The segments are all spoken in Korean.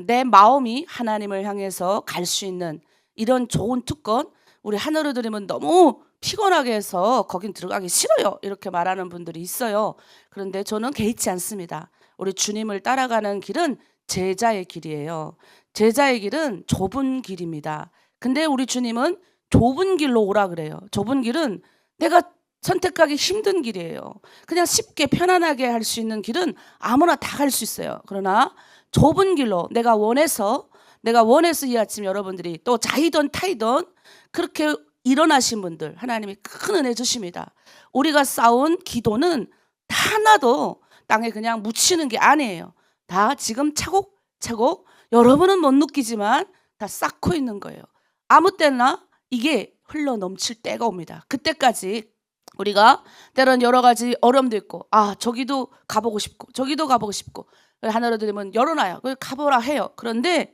내 마음이 하나님을 향해서 갈 수 있는 이런 좋은 특권, 우리 하늘로 드리면 너무 피곤하게 해서 거긴 들어가기 싫어요, 이렇게 말하는 분들이 있어요. 그런데 저는 개의치 않습니다. 우리 주님을 따라가는 길은 제자의 길이에요. 제자의 길은 좁은 길입니다. 근데 우리 주님은 좁은 길로 오라 그래요. 좁은 길은 내가 선택하기 힘든 길이에요. 그냥 쉽게 편안하게 할 수 있는 길은 아무나 다 갈 수 있어요. 그러나 좁은 길로 내가 원해서 이 아침 여러분들이 또 자이던 타이던 그렇게 일어나신 분들 하나님이 큰 은혜 주십니다. 우리가 쌓은 기도는 하나도 땅에 그냥 묻히는 게 아니에요. 다 지금 차곡차곡 여러분은 못 느끼지만 다 쌓고 있는 거예요. 아무 때나 이게 흘러 넘칠 때가 옵니다. 그때까지 우리가 때로는 여러 가지 어려움도 있고 저기도 가보고 싶고 저기도 가보고 싶고 하늘로 드리면 열어놔요. 가보라 해요. 그런데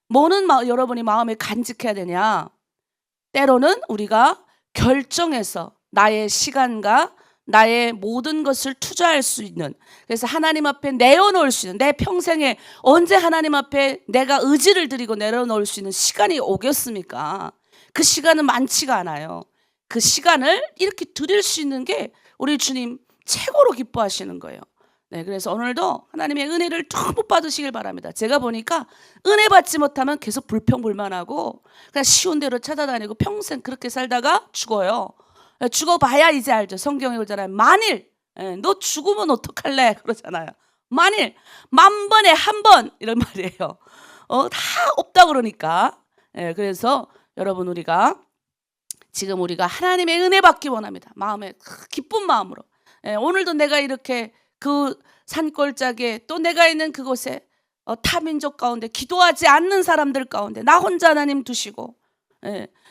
뭐는 여러분이 마음에 간직해야 되냐? 때로는 우리가 결정해서 나의 시간과 나의 모든 것을 투자할 수 있는, 그래서 하나님 앞에 내어놓을 수 있는, 내 평생에 언제 하나님 앞에 내가 의지를 드리고 내려놓을 수 있는 시간이 오겠습니까? 그 시간은 많지가 않아요. 그 시간을 이렇게 드릴 수 있는 게 우리 주님 최고로 기뻐하시는 거예요. 네, 그래서 오늘도 하나님의 은혜를 너무 받으시길 바랍니다. 제가 보니까 은혜 받지 못하면 계속 불평불만하고 그냥 쉬운 대로 찾아다니고 평생 그렇게 살다가 죽어요. 죽어봐야 이제 알죠. 성경에 그러잖아요. 만일 너 죽으면 어떡할래? 그러잖아요. 만일 만번에 한 번 이런 말이에요. 다 없다 그러니까. 그래서 여러분 지금 우리가 하나님의 은혜 받기 원합니다. 마음에 기쁜 마음으로. 오늘도 내가 이렇게 그 산골짜기에 또 내가 있는 그곳에 타민족 가운데 기도하지 않는 사람들 가운데 나 혼자 하나님 두시고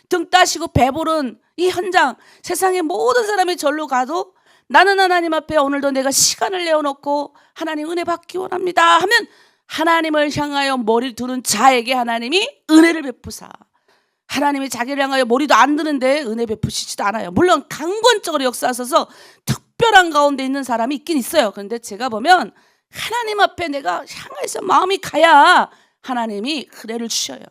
등 따시고 배부른 이 현장, 세상의 모든 사람이 절로 가도 나는 하나님 앞에 오늘도 내가 시간을 내어놓고 하나님 은혜 받기 원합니다 하면 하나님을 향하여 머리를 두는 자에게 하나님이 은혜를 베푸사. 하나님이 자기를 향하여 머리도 안 드는데 은혜 베푸시지도 않아요. 물론 강권적으로 역사하셔서 특별한 가운데 있는 사람이 있긴 있어요. 그런데 제가 보면 하나님 앞에 내가 향해서 마음이 가야 하나님이 은혜를 주셔요.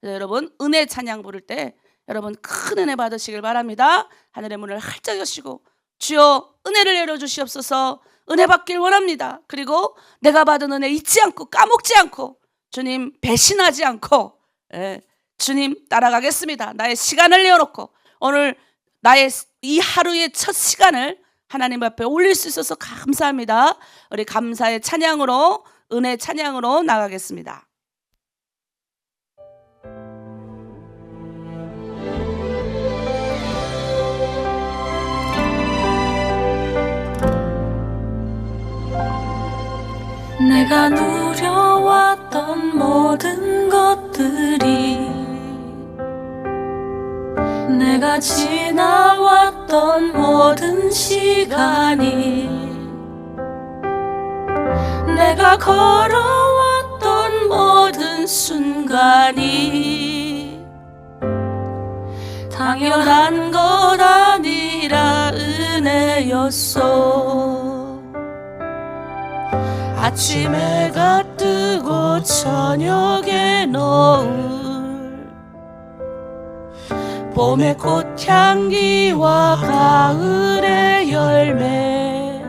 여러분 은혜 찬양 부를 때 여러분 큰 은혜 받으시길 바랍니다. 하늘의 문을 활짝 여시고 주여 은혜를 내려주시옵소서. 은혜 받길 원합니다. 그리고 내가 받은 은혜 잊지 않고 까먹지 않고 주님 배신하지 않고 주님 따라가겠습니다. 나의 시간을 내어놓고 오늘 나의 이 하루의 첫 시간을 하나님 앞에 올릴 수 있어서 감사합니다. 우리 감사의 찬양으로 은혜 찬양으로 나가겠습니다. 내가 누려왔던 모든 것들이 내가 지나왔던 모든 시간이 내가 걸어왔던 모든 순간이 당연한 것 아니라 은혜였어. 아침 해가 뜨고 저녁에 노을 봄의 꽃향기와 가을의 열매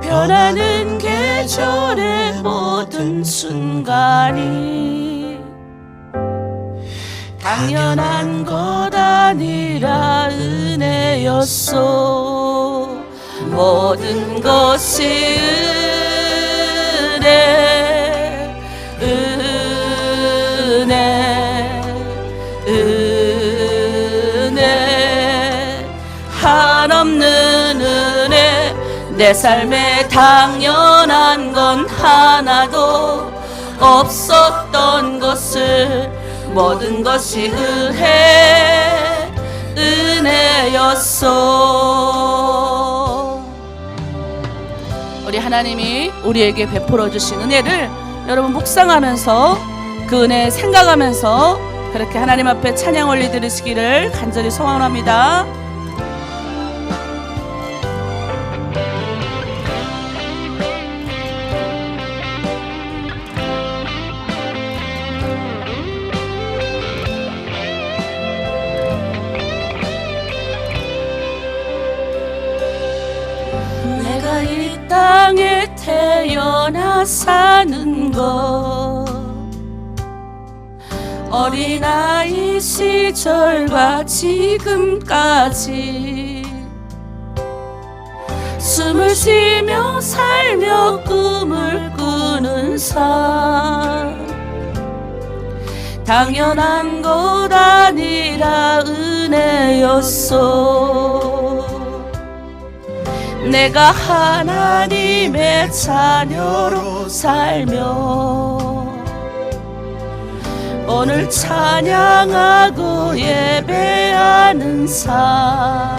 변하는 계절의 모든 순간이 당연한 것 아니라 은혜였어. 모든 것이 은혜 한없는 은혜. 내 삶에 당연한 건 하나도 없었던 것을 모든 것이 은혜였어. 우리 하나님이 우리에게 베풀어 주신 은혜를 여러분 묵상하면서 그 은혜 생각하면서 그렇게 하나님 앞에 찬양 올려드리시기를 간절히 소원합니다. 깨어나 사는 것 어린아이 시절과 지금까지 숨을 쉬며 살며 꿈을 꾸는 삶 당연한 것 아니라 은혜였어. 내가 하나님의 자녀로 살며 오늘 찬양하고 예배하는 삶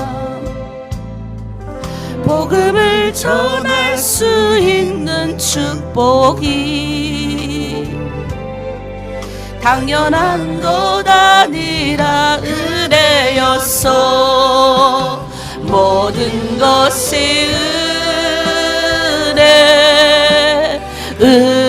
복음을 전할 수 있는 축복이 당연한 것 아니라 은혜였어. 모든 것이 은혜 은혜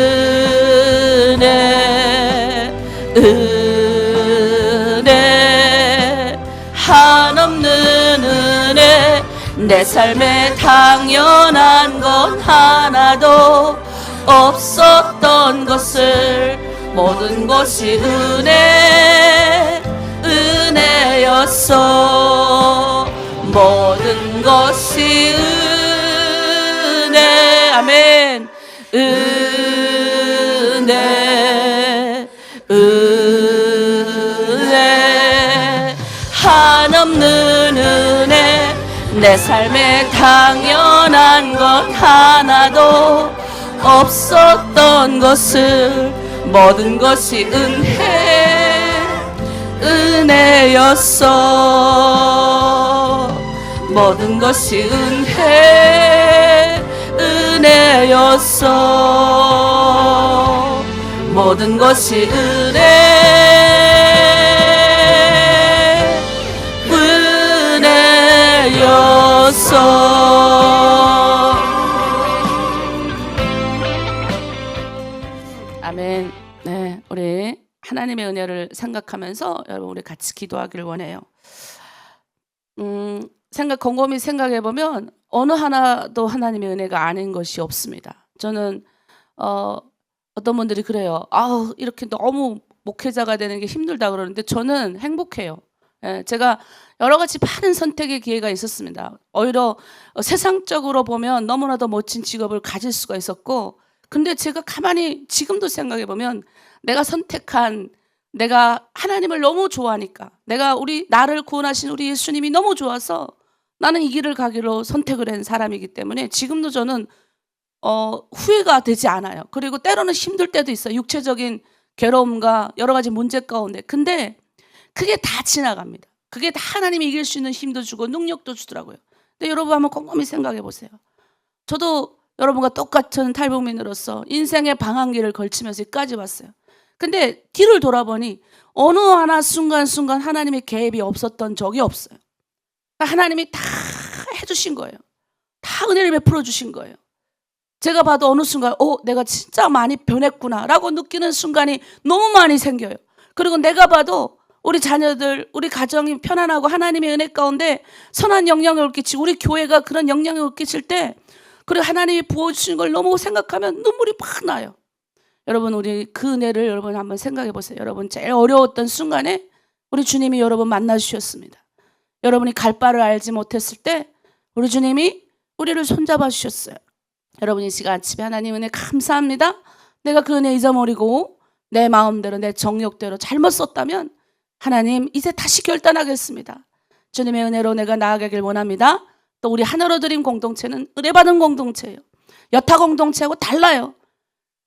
은혜 한없는 은혜 내 삶에 당연한 건 하나도 없었던 것을 모든 것이 은혜였어. 모든 것이 은혜 아멘 은혜 은혜 한없는 은혜 내 삶에 당연한 것 하나도 없었던 것을 모든 것이 은혜였어. 모든 것이 은혜였어. 모든 것이 은혜였어. 아멘. 네, 우리 하나님의 은혜를 생각하면서 여러분 우리 같이 기도하기를 원해요. 곰곰이 생각해 보면 어느 하나도 하나님의 은혜가 아닌 것이 없습니다. 저는 어떤 분들이 그래요. 아우 이렇게 너무 목회자가 되는 게 힘들다 그러는데 저는 행복해요. 예, 제가 여러 가지 많은 선택의 기회가 있었습니다. 오히려 세상적으로 보면 너무나도 멋진 직업을 가질 수가 있었고, 근데 제가 가만히 지금도 생각해 보면 내가 선택한 내가 하나님을 너무 좋아하니까 내가 나를 구원하신 우리 예수님이 너무 좋아서 나는 이 길을 가기로 선택을 한 사람이기 때문에 지금도 저는 후회가 되지 않아요. 그리고 때로는 힘들 때도 있어요. 육체적인 괴로움과 여러 가지 문제 가운데. 근데 그게 다 지나갑니다. 그게 다 하나님이 이길 수 있는 힘도 주고 능력도 주더라고요. 근데 여러분 한번 곰곰이 생각해 보세요. 저도 여러분과 똑같은 탈북민으로서 인생의 방황기를 걸치면서 여기까지 왔어요. 근데 뒤를 돌아보니 어느 하나 순간순간 하나님의 개입이 없었던 적이 없어요. 하나님이 다 해주신 거예요. 다 은혜를 베풀어 주신 거예요. 제가 봐도 어느 순간 내가 진짜 많이 변했구나 라고 느끼는 순간이 너무 많이 생겨요. 그리고 내가 봐도 우리 자녀들, 우리 가정이 편안하고 하나님의 은혜 가운데 선한 영향을 끼치고 우리 교회가 그런 영향을 끼칠 때 그리고 하나님이 부어주신 걸 너무 생각하면 눈물이 팍 나요. 여러분 우리 그 은혜를 여러분 한번 생각해 보세요. 여러분 제일 어려웠던 순간에 우리 주님이 여러분 만나 주셨습니다. 여러분이 갈 바를 알지 못했을 때 우리 주님이 우리를 손잡아 주셨어요. 여러분 이 시간 아침에 하나님 은혜 감사합니다. 내가 그 은혜 잊어버리고 내 마음대로 내 정욕대로 잘못 썼다면 하나님 이제 다시 결단하겠습니다. 주님의 은혜로 내가 나아가길 원합니다. 또 우리 하나로 드림 공동체는 은혜받은 공동체예요. 여타 공동체하고 달라요.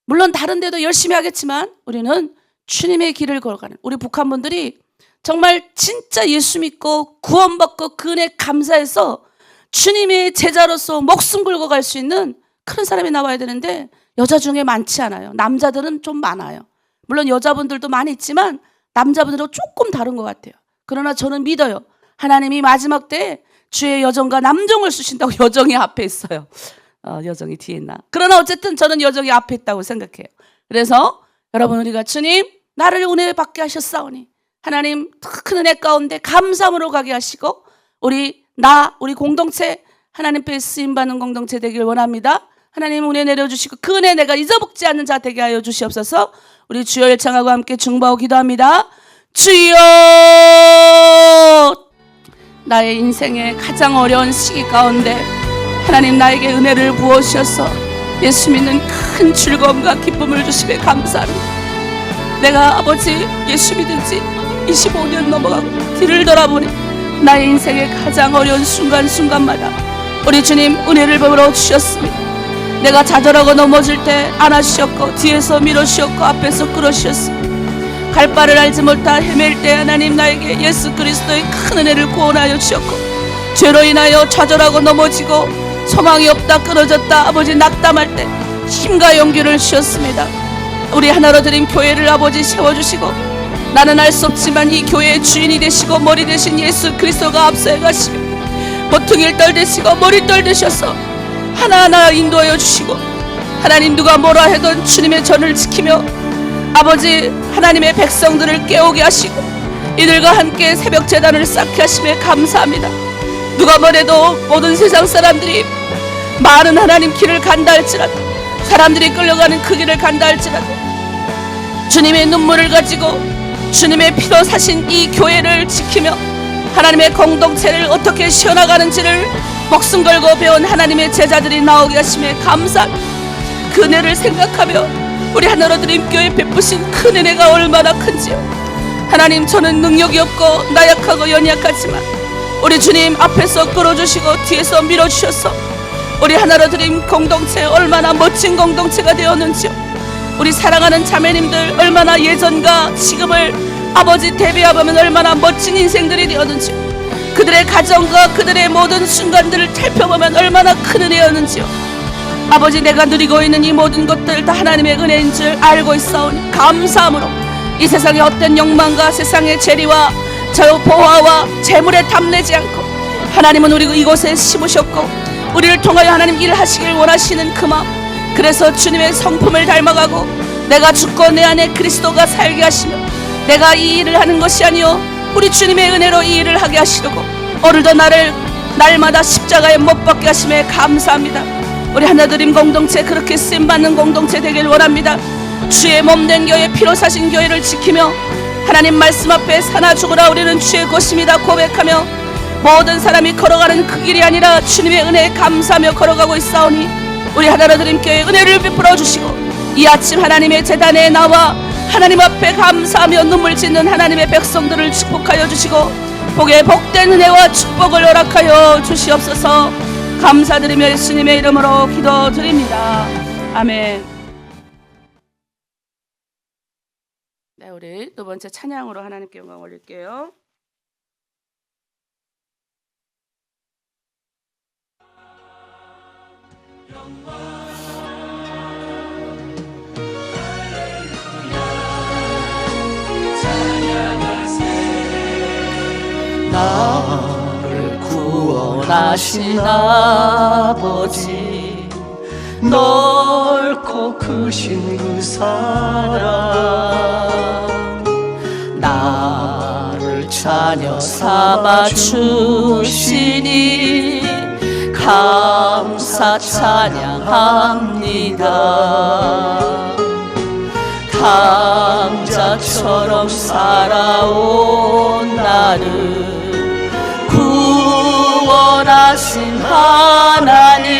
물론 다른 데도 열심히 하겠지만 우리는 주님의 길을 걸어가는 우리 북한분들이 정말 진짜 예수 믿고 구원받고 그 은혜 감사해서 주님의 제자로서 목숨 걸고 갈 수 있는 그런 사람이 나와야 되는데 여자 중에 많지 않아요. 남자들은 좀 많아요. 물론 여자분들도 많이 있지만 남자분들은 조금 다른 것 같아요. 그러나 저는 믿어요. 하나님이 마지막 때에 주의 여정과 남정을 쓰신다고. 여정이 앞에 있어요. 여정이 뒤에 있나. 그러나 어쨌든 저는 여정이 앞에 있다고 생각해요. 그래서 여러분 우리가 주님 나를 은혜 받게 하셨사오니 하나님 큰 은혜 가운데 감사함으로 가게 하시고 우리 공동체 하나님 앞에 쓰임받는 공동체 되길 원합니다. 하나님 은혜 내려주시고 그 은혜 내가 잊어먹지 않는 자 되게 하여 주시옵소서. 우리 주여 열창하고 함께 중보하고 기도합니다. 주여, 나의 인생의 가장 어려운 시기 가운데 하나님 나에게 은혜를 부어주셔서 예수 믿는 큰 즐거움과 기쁨을 주심에 감사합니다. 내가 아버지 예수 믿은 지 25년 넘어가고 뒤를 돌아보니 나의 인생의 가장 어려운 순간순간마다 우리 주님 은혜를 베풀어 주셨습니다. 내가 좌절하고 넘어질 때 안아주셨고 뒤에서 밀어주셨고 앞에서 끌어주셨습니다. 갈 바를 알지 못하 헤맬 때 하나님 나에게 예수 그리스도의 큰 은혜를 구원하여 주셨고 죄로 인하여 좌절하고 넘어지고 소망이 없다 끊어졌다 아버지 낙담할 때 힘과 용기를 주셨습니다. 우리 하나로 드림 교회를 아버지 세워주시고 나는 알 수 없지만 이 교회의 주인이 되시고 머리 되신 예수 그리스도가 앞서해 가시며 보통일 떨 되시고 머리떨 되셔서 하나하나 인도하여 주시고 하나님 누가 뭐라 해도 주님의 전을 지키며 아버지 하나님의 백성들을 깨우게 하시고 이들과 함께 새벽 제단을 쌓게 하심에 감사합니다. 누가 뭐래도 모든 세상 사람들이 많은 하나님 길을 간다 할지라도 사람들이 끌려가는 그 길을 간다 할지라도 주님의 눈물을 가지고 주님의 피로 사신 이 교회를 지키며 하나님의 공동체를 어떻게 쉬어나가는지를 목숨 걸고 배운 하나님의 제자들이 나오게 하심에 감사합니다. 그 은혜를 생각하며 우리 하나로 드림 교회 베푸신 큰 은혜가 얼마나 큰지요. 하나님 저는 능력이 없고 나약하고 연약하지만 우리 주님 앞에서 끌어주시고 뒤에서 밀어주셔서 우리 하나로 드림 공동체 얼마나 멋진 공동체가 되었는지요. 우리 사랑하는 자매님들 얼마나 예전과 지금을 아버지 대비하면 얼마나 멋진 인생들이 되었는지요. 그들의 가정과 그들의 모든 순간들을 살펴보면 얼마나 큰 은혜였는지요. 아버지 내가 누리고 있는 이 모든 것들 다 하나님의 은혜인 줄 알고 있사오니 감사함으로 이 세상의 어떤 욕망과 세상의 재리와 저 보화와 재물에 탐내지 않고 하나님은 우리 이곳에 심으셨고 우리를 통하여 하나님 일하시길 원하시는 그 마음, 그래서 주님의 성품을 닮아가고 내가 죽고 내 안에 그리스도가 살게 하시며 내가 이 일을 하는 것이 아니요 우리 주님의 은혜로 이 일을 하게 하시려고 오늘도 나를 날마다 십자가에 못 박게 하심에 감사합니다. 우리 하나드림 공동체 그렇게 쓰임받는 공동체 되길 원합니다. 주의 몸된 교회 피로 사신 교회를 지키며 하나님 말씀 앞에 사나 죽으라 우리는 주의 것입니다 고백하며 모든 사람이 걸어가는 그 길이 아니라 주님의 은혜에 감사하며 걸어가고 있사오니 우리 하나드림 교회 은혜를 베풀어 주시고 이 아침 하나님의 제단에 나와 하나님 앞에 감사하며 눈물 짓는 하나님의 백성들을 축복하여 주시고 복에 복된 은혜와 축복을 허락하여 주시옵소서. 감사드리며 예수님의 이름으로 기도드립니다. 아멘. 네, 우리 두 번째 찬양으로 하나님께 영광 올릴게요. 나를 구원하신 아버지 넓고 크신 그 사랑 나를 자녀 삼아 주시니 감사 찬양합니다. 강자처럼 살아온 나를 구원하신 하나님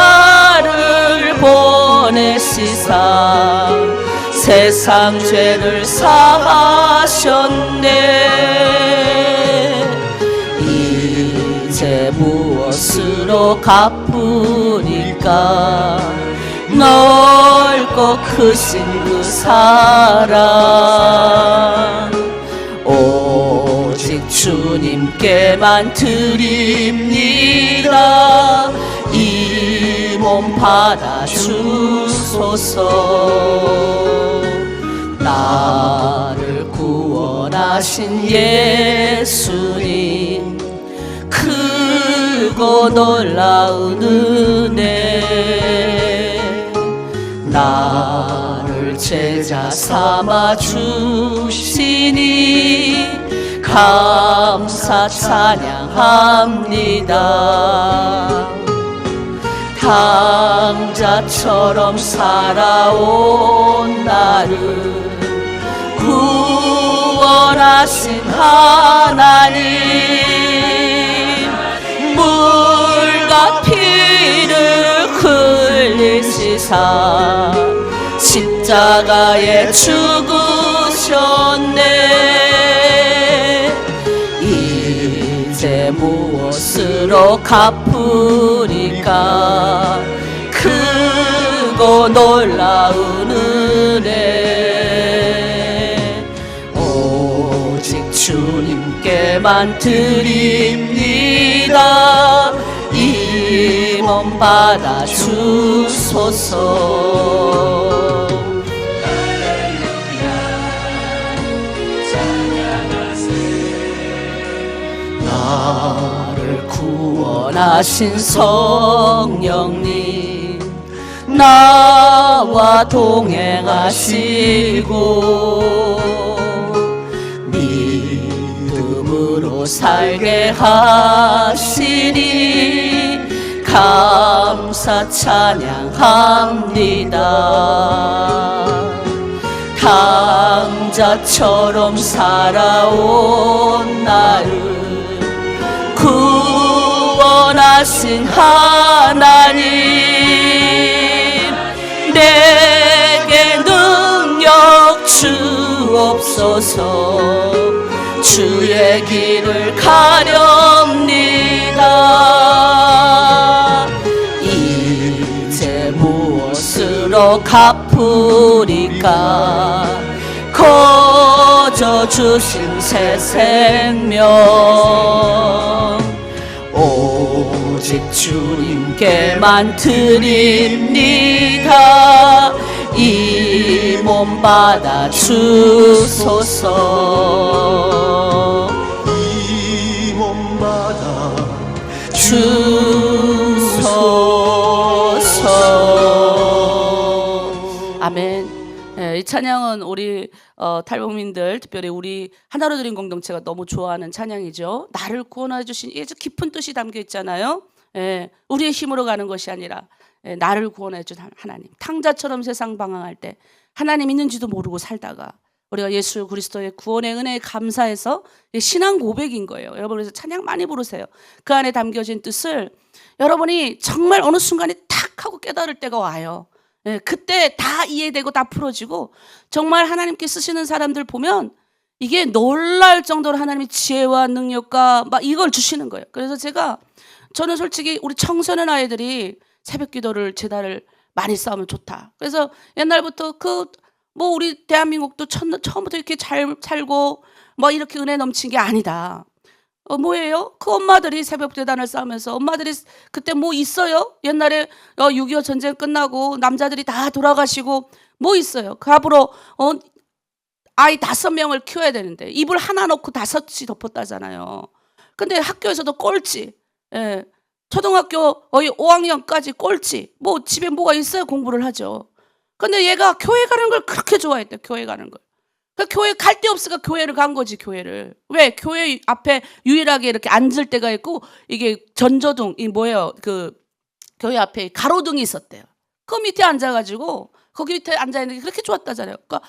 독생자를 보내시사 세상 죄를 사하셨네. 이제 무엇으로 갚으니까 넓고 크신 그 사랑 오직 주님께만 드립니다. 이 몸 받아주소서. 나를 구원하신 예수님 크고 놀라운 은혜 나를 제자 삼아 주시니 감사 찬양합니다. 당자처럼 살아온 나를 구원하신 하나님, 물과 피를 흘리시사 십자가에 죽으셨네. 이제 무엇으로 갚으리까 크고 놀라운 은혜. 오직 주님께만 드립니다. 이 몸 받아 주소서. 나를 구원하신 성령님, 나와 동행하시고 믿음으로 살게 하시니 감사 찬양합니다. 당자처럼 살아온 나를 구원하신 하나님, 내게 능력 주옵소서. 주의 길을 가렵니다. 이제 무엇으로 갚으리까 거저 주신 새 생명. 오직 주님께만 드립니다. 이 몸 받아 주소서. 이 몸 받아 주소서. 아멘. 예, 이 찬양은 우리 탈북민들, 특별히 우리 하나로 드린 공동체가 너무 좋아하는 찬양이죠. 나를 구원해 주신 아주 깊은 뜻이 담겨 있잖아요. 예, 우리의 힘으로 가는 것이 아니라 나를 구원해 준 하나님. 탕자처럼 세상 방황할 때 하나님 있는지도 모르고 살다가 우리가 예수 그리스도의 구원의 은혜에 감사해서 신앙 고백인 거예요. 여러분, 그래서 찬양 많이 부르세요. 그 안에 담겨진 뜻을 여러분이 정말 어느 순간에 탁 하고 깨달을 때가 와요. 예, 그때 다 이해되고 다 풀어지고, 정말 하나님께 쓰시는 사람들 보면 이게 놀랄 정도로 하나님이 지혜와 능력과 막 이걸 주시는 거예요. 그래서 저는 솔직히 우리 청소년 아이들이 새벽 기도를 제단을 많이 쌓으면 좋다. 그래서 옛날부터 우리 대한민국도 처음부터 이렇게 잘 살고 뭐 이렇게 은혜 넘친 게 아니다. 뭐예요? 그 엄마들이 새벽 재단을 쌓으면서, 엄마들이 그때 뭐 있어요? 옛날에 6.25 전쟁 끝나고 남자들이 다 돌아가시고 뭐 있어요? 그 앞으로 아이 5명을 키워야 되는데 이불 하나 놓고 5이 덮었다잖아요. 근데 학교에서도 꼴찌. 예. 초등학교 5학년까지 꼴찌. 뭐 집에 뭐가 있어야 공부를 하죠. 근데 얘가 교회 가는 걸 그렇게 좋아했대. 교회 가는 걸. 그 교회 갈 데 없으니까 교회를 간 거지. 교회를. 왜? 교회 앞에 유일하게 이렇게 앉을 때가 있고, 이게 전조등, 교회 앞에 가로등이 있었대요. 그 밑에 앉아가지고 거기 밑에 앉아 있는 게 그렇게 좋았다잖아요. 그러니까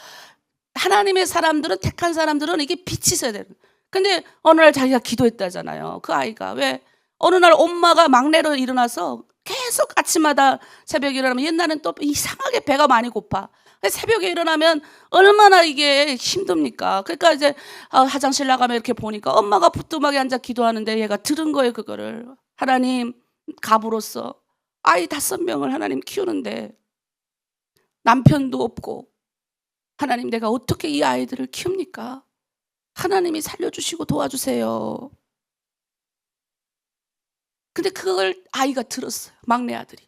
하나님의 사람들은, 택한 사람들은 이게 빛이 있어야 되는. 근데 어느 날 자기가 기도했다잖아요. 그 아이가. 왜? 어느 날 엄마가 막내로 일어나서 계속 아침마다 새벽에 일어나면, 옛날엔 또 이상하게 배가 많이 고파. 새벽에 일어나면 얼마나 이게 힘듭니까? 그러니까 이제 화장실 나가면 이렇게 보니까 엄마가 부뚜막에 앉아 기도하는데 얘가 들은 거예요, 그거를. 하나님, 가부로서 아이 5명을 하나님 키우는데 남편도 없고, 하나님, 내가 어떻게 이 아이들을 키웁니까? 하나님이 살려주시고 도와주세요. 근데 그걸 아이가 들었어요. 막내 아들이.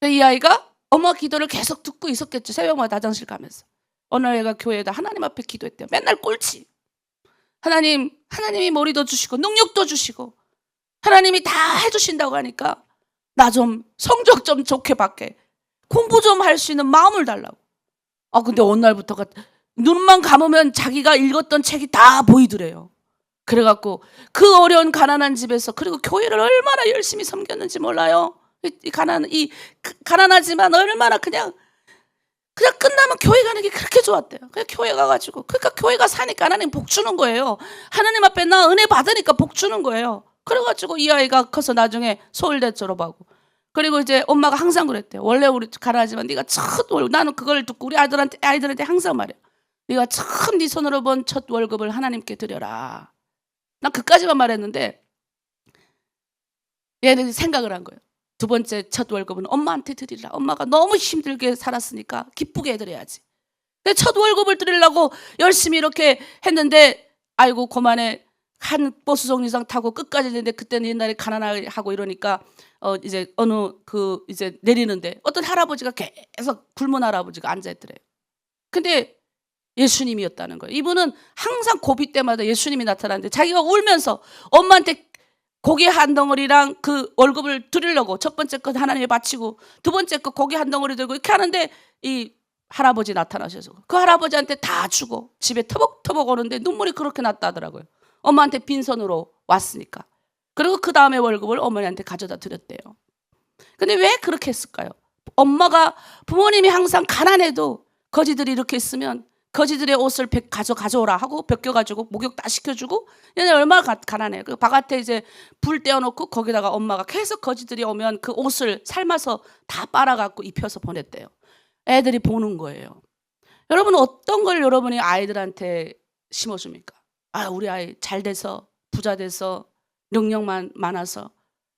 이 아이가 엄마 기도를 계속 듣고 있었겠죠. 새벽마다 화장실 가면서. 어느 날 얘가 교회에다 하나님 앞에 기도했대요. 맨날 꼴찌. 하나님이 머리도 주시고 능력도 주시고 하나님이 다 해주신다고 하니까 나 좀 성적 좀 좋게 받게, 공부 좀 할 수 있는 마음을 달라고. 근데 어느 날부터가 눈만 감으면 자기가 읽었던 책이 다 보이더래요. 그래갖고 그 어려운 가난한 집에서, 그리고 교회를 얼마나 열심히 섬겼는지 몰라요. 가난하지만 얼마나 그냥 끝나면 교회 가는 게 그렇게 좋았대요. 그냥 교회 가가지고, 그러니까 교회가 사니까 하나님 복 주는 거예요. 하나님 앞에 나 은혜 받으니까 복 주는 거예요. 그래가지고 이 아이가 커서 나중에 서울대 졸업하고, 그리고 이제 엄마가 항상 그랬대요. 원래 우리 가난하지만 네가 나는 그걸 듣고 우리 아이들한테 항상 말해요. 네가 처음 네 손으로 번 첫 월급을 하나님께 드려라. 난 그까지만 말했는데 얘는 생각을 한 거예요. 두 번째 첫 월급은 엄마한테 드리라. 엄마가 너무 힘들게 살았으니까 기쁘게 해드려야지. 첫 월급을 드리려고 열심히 이렇게 했는데, 아이고 그만해. 한 버스 정류장 타고 끝까지 했는데, 그때는 옛날에 가난하고 이러니까 이제 이제 내리는데 어떤 할아버지가 계속 굶은 할아버지가 앉아있더래요. 근데 예수님이었다는 거예요. 이분은 항상 고비 때마다 예수님이 나타나는데, 자기가 울면서 엄마한테 고기 한 덩어리랑 그 월급을 드리려고 첫 번째 거 하나님에 바치고 두 번째 거 고기 한 덩어리 들고 이렇게 하는데, 이 할아버지 나타나셔서 그 할아버지한테 다 주고 집에 터벅터벅 오는데 눈물이 그렇게 났다 하더라고요. 엄마한테 빈손으로 왔으니까. 그리고 그 다음에 월급을 어머니한테 가져다 드렸대요. 근데 왜 그렇게 했을까요? 부모님이 항상 가난해도 거지들이 이렇게 있으면 거지들의 옷을 가져오라 하고 벗겨가지고 목욕 다 시켜주고, 얘네 얼마나 가난해요. 그 바깥에 이제 불 떼어놓고 거기다가 엄마가 계속 거지들이 오면 그 옷을 삶아서 다 빨아갖고 입혀서 보냈대요. 애들이 보는 거예요. 여러분, 어떤 걸 여러분이 아이들한테 심어줍니까? 우리 아이 잘 돼서 부자 돼서 능력만 많아서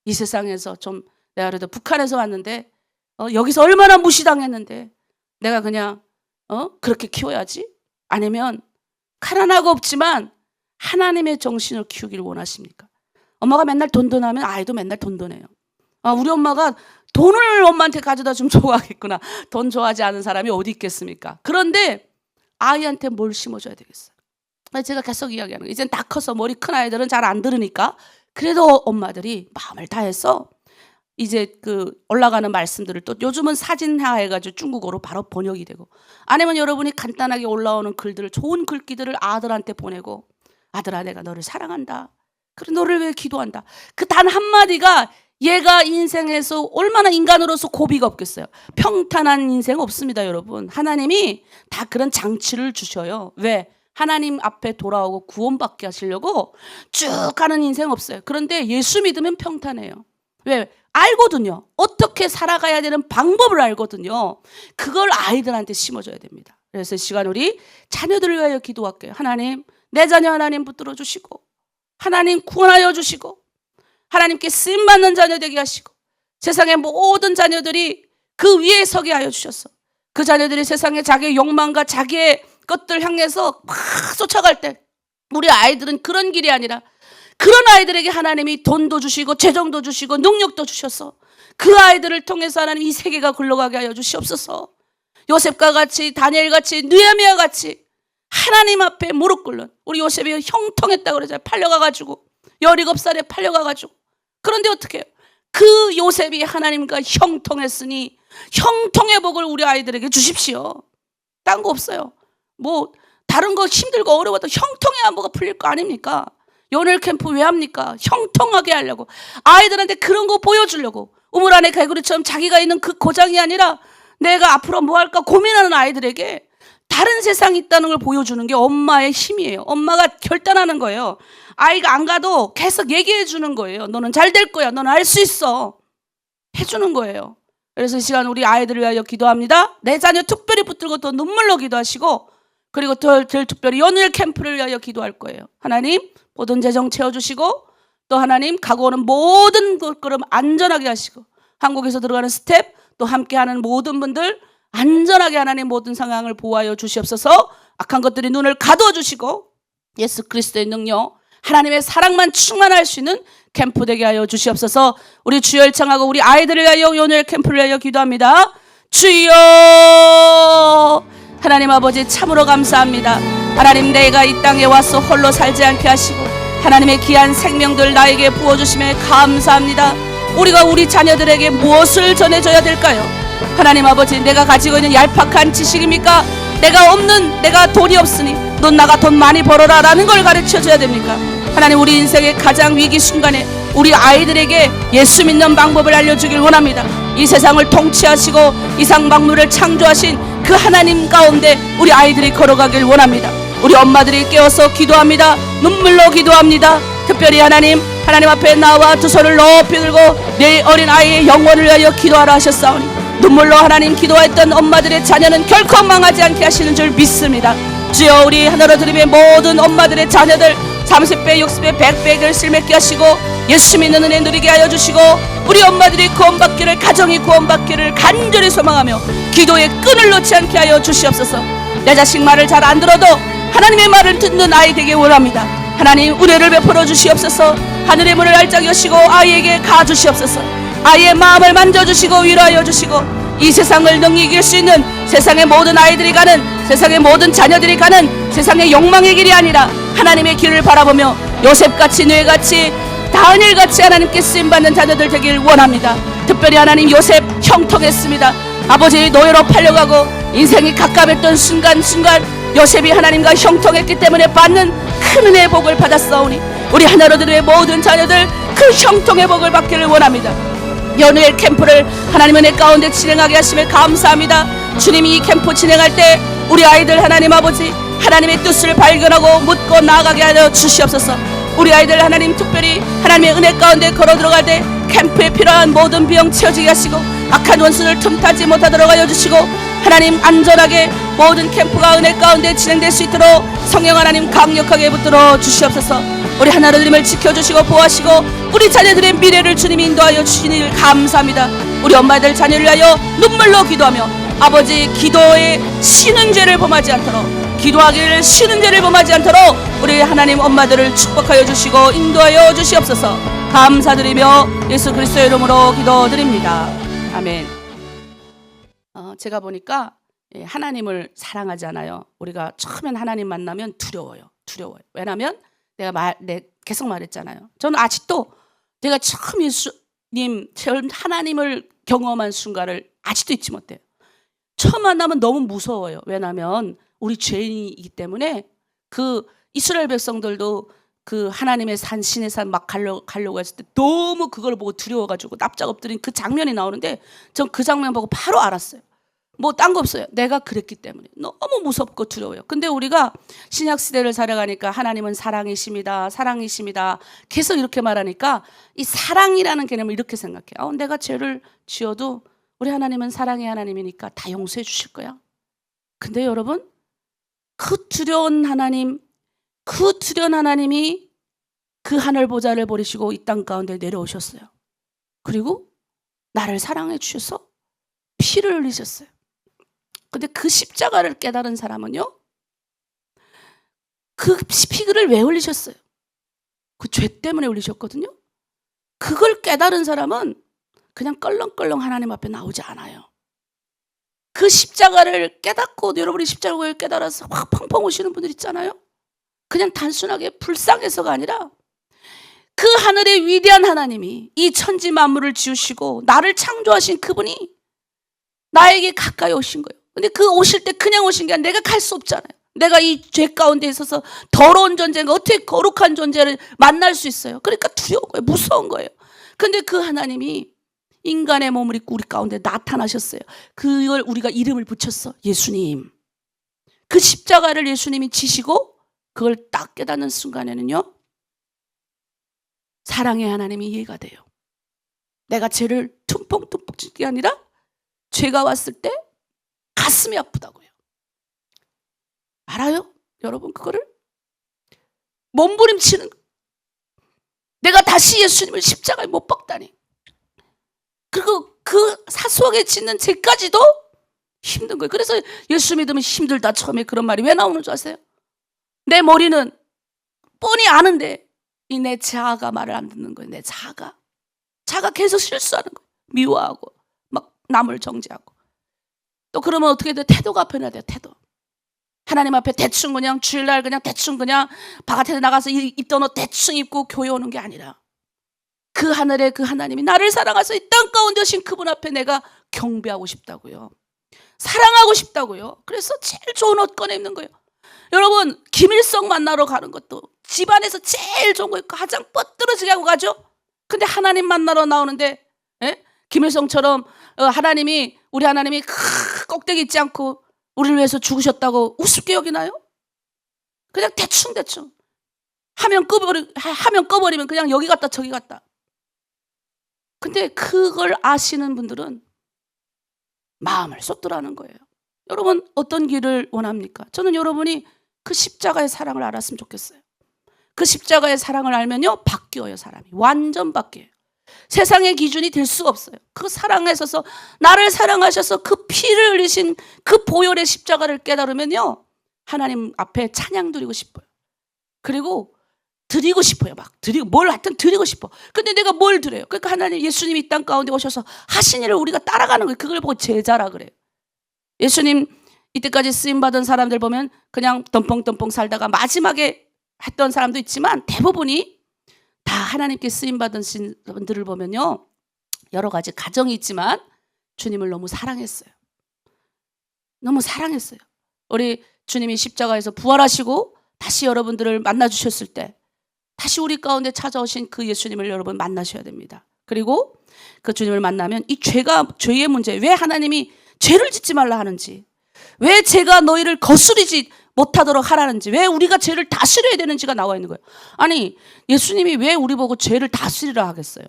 이 세상에서 좀, 내가 그래도 북한에서 왔는데 여기서 얼마나 무시당했는데 내가 그냥 그렇게 키워야지? 아니면 가난하고 없지만 하나님의 정신을 키우기를 원하십니까? 엄마가 맨날 돈돈하면 아이도 맨날 돈돈해요. 우리 엄마가 돈을 엄마한테 가져다 주면 좋아하겠구나. 돈 좋아하지 않은 사람이 어디 있겠습니까? 그런데 아이한테 뭘 심어줘야 되겠어요? 제가 계속 이야기하는 거예요. 이젠 다 커서 머리 큰 아이들은 잘 안 들으니까, 그래도 엄마들이 마음을 다해서 이제 올라가는 말씀들을, 또 요즘은 사진화 해가지고 중국어로 바로 번역이 되고, 아니면 여러분이 간단하게 올라오는 글들을, 좋은 글귀들을 아들한테 보내고, 아들아 내가 너를 사랑한다. 그래 너를 위해 기도한다. 그 단 한마디가 얘가 인생에서 얼마나 인간으로서 고비가 없겠어요. 평탄한 인생 없습니다, 여러분. 하나님이 다 그런 장치를 주셔요. 왜? 하나님 앞에 돌아오고 구원받게 하시려고 쭉 가는 인생 없어요. 그런데 예수 믿으면 평탄해요. 왜? 알거든요. 어떻게 살아가야 되는 방법을 알거든요. 그걸 아이들한테 심어줘야 됩니다. 그래서 이 시간 우리 자녀들을 위하여 기도할게요. 하나님, 내 자녀 하나님 붙들어 주시고, 하나님 구원하여 주시고, 하나님께 쓰임받는 자녀 되게 하시고, 세상의 모든 자녀들이 그 위에 서게 하여 주셔서, 그 자녀들이 세상에 자기의 욕망과 자기의 것들 향해서 막 쫓아갈 때, 우리 아이들은 그런 길이 아니라 그런 아이들에게 하나님이 돈도 주시고 재정도 주시고 능력도 주셔서 그 아이들을 통해서 하나님 이 세계가 굴러가게 하여 주시옵소서. 요셉과 같이, 다니엘같이, 느헤미야 같이 하나님 앞에 무릎 꿇는, 우리 요셉이 형통했다고 그러잖아요. 팔려가가지고 17살에 팔려가가지고. 그런데 어떻게 해요? 그 요셉이 하나님과 형통했으니 형통의 복을 우리 아이들에게 주십시오. 딴 거 없어요. 뭐 다른 거 힘들고 어려워도 형통해야 뭐가 풀릴 거 아닙니까? 연일 캠프 왜 합니까? 형통하게 하려고, 아이들한테 그런 거 보여주려고. 우물 안에 개구리처럼 자기가 있는 그 고장이 아니라 내가 앞으로 뭐 할까 고민하는 아이들에게 다른 세상이 있다는 걸 보여주는 게 엄마의 힘이에요. 엄마가 결단하는 거예요. 아이가 안 가도 계속 얘기해 주는 거예요. 너는 잘 될 거야. 너는 할 수 있어. 해주는 거예요. 그래서 이 시간 우리 아이들을 위하여 기도합니다. 내 자녀 특별히 붙들고 또 눈물로 기도하시고, 그리고 더 특별히 연일 캠프를 위하여 기도할 거예요. 하나님, 모든 재정 채워주시고, 또 하나님 가고 오는 모든 걸음 안전하게 하시고, 한국에서 들어가는 스텝, 또 함께하는 모든 분들 안전하게 하나님 모든 상황을 보호하여 주시옵소서. 악한 것들이 눈을 가두어 주시고 예수 그리스도의 능력, 하나님의 사랑만 충만할 수 있는 캠프 되게 하여 주시옵소서. 우리 주여 일창하고 우리 아이들을 위하여 연일 캠프를 위하여 기도합니다. 주여, 하나님 아버지 참으로 감사합니다. 하나님, 내가 이 땅에 와서 홀로 살지 않게 하시고 하나님의 귀한 생명들 나에게 부어주심에 감사합니다. 우리가 우리 자녀들에게 무엇을 전해줘야 될까요? 하나님 아버지, 내가 가지고 있는 얄팍한 지식입니까? 내가 없는, 내가 돈이 없으니 넌 나가 돈 많이 벌어라 라는 걸 가르쳐줘야 됩니까? 하나님, 우리 인생의 가장 위기 순간에 우리 아이들에게 예수 믿는 방법을 알려주길 원합니다. 이 세상을 통치하시고 이상 만물을 창조하신 그 하나님 가운데 우리 아이들이 걸어가길 원합니다. 우리 엄마들이 깨어서 기도합니다. 눈물로 기도합니다. 특별히 하나님 앞에 나와 두 손을 높이 들고 내 어린 아이의 영혼을 위하여 기도하라 하셨사오니 눈물로 하나님 기도했던 엄마들의 자녀는 결코 망하지 않게 하시는 줄 믿습니다. 주여, 우리 하나로 드림의 모든 엄마들의 자녀들 30배, 60배, 100배를 실맺게 하시고 예수 믿는 은혜 누리게 하여 주시고 우리 엄마들이 구원받기를, 가정이 구원받기를 간절히 소망하며 기도의 끈을 놓지 않게 하여 주시옵소서. 내 자식 말을 잘 안 들어도 하나님의 말을 듣는 아이 되게 원합니다. 하나님, 은혜를 베풀어 주시옵소서. 하늘의 문을 활짝 여시고 아이에게 가주시옵소서. 아이의 마음을 만져주시고 위로하여 주시고 이 세상을 능히 이길 수 있는 세상의 모든 아이들이 가는, 세상의 모든 자녀들이 가는 세상의 욕망의 길이 아니라 하나님의 길을 바라보며 요셉같이, 뇌같이, 다니엘같이 하나님께 쓰임받는 자녀들 되길 원합니다. 특별히 하나님, 요셉 형통했습니다. 아버지의 노예로 팔려가고 인생이 갑갑했던 순간순간 요셉이 하나님과 형통했기 때문에 받는 큰 은혜의 복을 받았사오니 우리 하나로들의 모든 자녀들 그 형통의 복을 받기를 원합니다. 연우엘 캠프를 하나님 은혜 가운데 진행하게 하심에 감사합니다. 주님이 이 캠프 진행할 때 우리 아이들 하나님 아버지 하나님의 뜻을 발견하고 묻고 나아가게 하여 주시옵소서. 우리 아이들 하나님 특별히 하나님의 은혜 가운데 걸어 들어갈 때 캠프에 필요한 모든 비용 채워지게 하시고 악한 원수를 틈타지 못하도록 하여 주시고 하나님 안전하게 모든 캠프가 은혜 가운데 진행될 수 있도록 성령 하나님 강력하게 붙들어 주시옵소서. 우리 하나님을 지켜주시고 보호하시고 우리 자녀들의 미래를 주님이 인도하여 주시니 감사합니다. 우리 엄마들 자녀를 위하여 눈물로 기도하며 아버지 기도에 쉬는 죄를 범하지 않도록, 기도하기를 쉬는 죄를 범하지 않도록 우리 하나님 엄마들을 축복하여 주시고 인도하여 주시옵소서. 감사드리며 예수 그리스도의 이름으로 기도드립니다. 아멘. 제가 보니까 하나님을 사랑하잖아요. 우리가 처음엔 하나님 만나면 두려워요. 왜냐하면 내가 계속 말했잖아요. 저는 아직도 내가 처음 예수님, 하나님을 경험한 순간을 아직도 잊지 못해요. 처음 만나면 너무 무서워요. 왜냐하면 우리 죄인이기 때문에 그 이스라엘 백성들도 그 하나님의 산, 신의 산 막 가려고 했을 때 너무 그걸 보고 두려워가지고 납작 엎드린 그 장면이 나오는데 전 그 장면 보고 바로 알았어요. 뭐 딴 거 없어요. 내가 그랬기 때문에 너무 무섭고 두려워요. 근데 우리가 신약 시대를 살아가니까 하나님은 사랑이십니다. 사랑이십니다. 계속 이렇게 말하니까 이 사랑이라는 개념을 이렇게 생각해요. 내가 죄를 지어도 우리 하나님은 사랑의 하나님이니까 다 용서해 주실 거야. 근데 여러분, 그 두려운 하나님이 그 하늘 보좌를 버리시고 이 땅 가운데 내려오셨어요. 그리고 나를 사랑해 주셔서 피를 흘리셨어요. 근데 그 십자가를 깨달은 사람은요, 그 피를 왜 흘리셨어요? 그 죄 때문에 흘리셨거든요. 그걸 깨달은 사람은 그냥 껄렁껄렁 하나님 앞에 나오지 않아요. 그 십자가를 깨닫고, 여러분이 십자가를 깨달아서 확 펑펑 오시는 분들 있잖아요. 그냥 단순하게 불쌍해서가 아니라 그 하늘의 위대한 하나님이 이 천지 만물을 지으시고 나를 창조하신 그분이 나에게 가까이 오신 거예요. 근데 그 오실 때 그냥 오신 게 아니라 내가 갈 수 없잖아요. 내가 이 죄 가운데 있어서 더러운 존재가 어떻게 거룩한 존재를 만날 수 있어요? 그러니까 두려운 거예요. 무서운 거예요. 근데 그 하나님이 인간의 몸을 입고 우리 가운데 나타나셨어요. 그걸 우리가 이름을 붙였어. 예수님. 그 십자가를 예수님이 지시고 그걸 딱 깨닫는 순간에는요, 사랑의 하나님이 이해가 돼요. 내가 죄를 tum펑tum펑 짓는 게 아니라 죄가 왔을 때 가슴이 아프다고요. 알아요? 여러분 그거를? 몸부림치는, 내가 다시 예수님을 십자가에 못 박다니. 그리고 그 사소하게 짓는 죄까지도 힘든 거예요. 그래서 예수 믿으면 힘들다 처음에 그런 말이 왜 나오는 줄 아세요? 내 머리는 뻔히 아는데 이 내 자아가 말을 안 듣는 거예요. 내 자아가 계속 실수하는 거예요. 미워하고 막 남을 정죄하고. 또 그러면 어떻게 돼? 태도가 변해야 돼요. 태도. 하나님 앞에 대충 그냥 주일날 그냥 대충 그냥 바깥에 나가서 입던 옷 대충 입고 교회 오는 게 아니라 그 하늘의 그 하나님이 나를 사랑하셔서 이 땅 가운데 오신 그분 앞에 내가 경배하고 싶다고요. 사랑하고 싶다고요. 그래서 제일 좋은 옷 꺼내 입는 거예요. 여러분, 김일성 만나러 가는 것도 집안에서 제일 좋은 거 입고 가장 뻗들어지게 하고 가죠. 근데 하나님 만나러 나오는데, 예? 김일성처럼 하나님이, 우리 하나님이 꼭대기 있지 않고 우리를 위해서 죽으셨다고 우습게 여기나요? 그냥 대충 하면 꺼버리면 그냥 여기 갔다 저기 갔다. 근데 그걸 아시는 분들은 마음을 쏟더라는 거예요. 여러분, 어떤 길을 원합니까? 저는 여러분이 그 십자가의 사랑을 알았으면 좋겠어요. 그 십자가의 사랑을 알면요, 바뀌어요. 사람이 완전 바뀌어요. 세상의 기준이 될 수가 없어요. 그 사랑에 있어서 나를 사랑하셔서 그 피를 흘리신 그 보혈의 십자가를 깨달으면요, 하나님 앞에 찬양 드리고 싶어요. 그리고 드리고 싶어요. 뭘 하여튼 드리고 싶어. 근데 내가 뭘 드려요? 그러니까 하나님, 예수님이 이 땅 가운데 오셔서 하신 일을 우리가 따라가는 거예요. 그걸 보고 제자라 그래요. 예수님 이때까지 쓰임받은 사람들 보면 그냥 덤벙덤벙 살다가 마지막에 했던 사람도 있지만 대부분이 다 하나님께 쓰임받은 분들을 보면요, 여러 가지 가정이 있지만 주님을 너무 사랑했어요. 너무 사랑했어요. 우리 주님이 십자가에서 부활하시고 다시 여러분들을 만나주셨을 때 다시 우리 가운데 찾아오신 그 예수님을 여러분 만나셔야 됩니다. 그리고 그 주님을 만나면 이 죄의 문제, 왜 하나님이 죄를 짓지 말라 하는지, 왜 죄가 너희를 거스르지 못하도록 하라는지, 왜 우리가 죄를 다스려야 되는지가 나와 있는 거예요. 아니, 예수님이 왜 우리 보고 죄를 다스리라 하겠어요?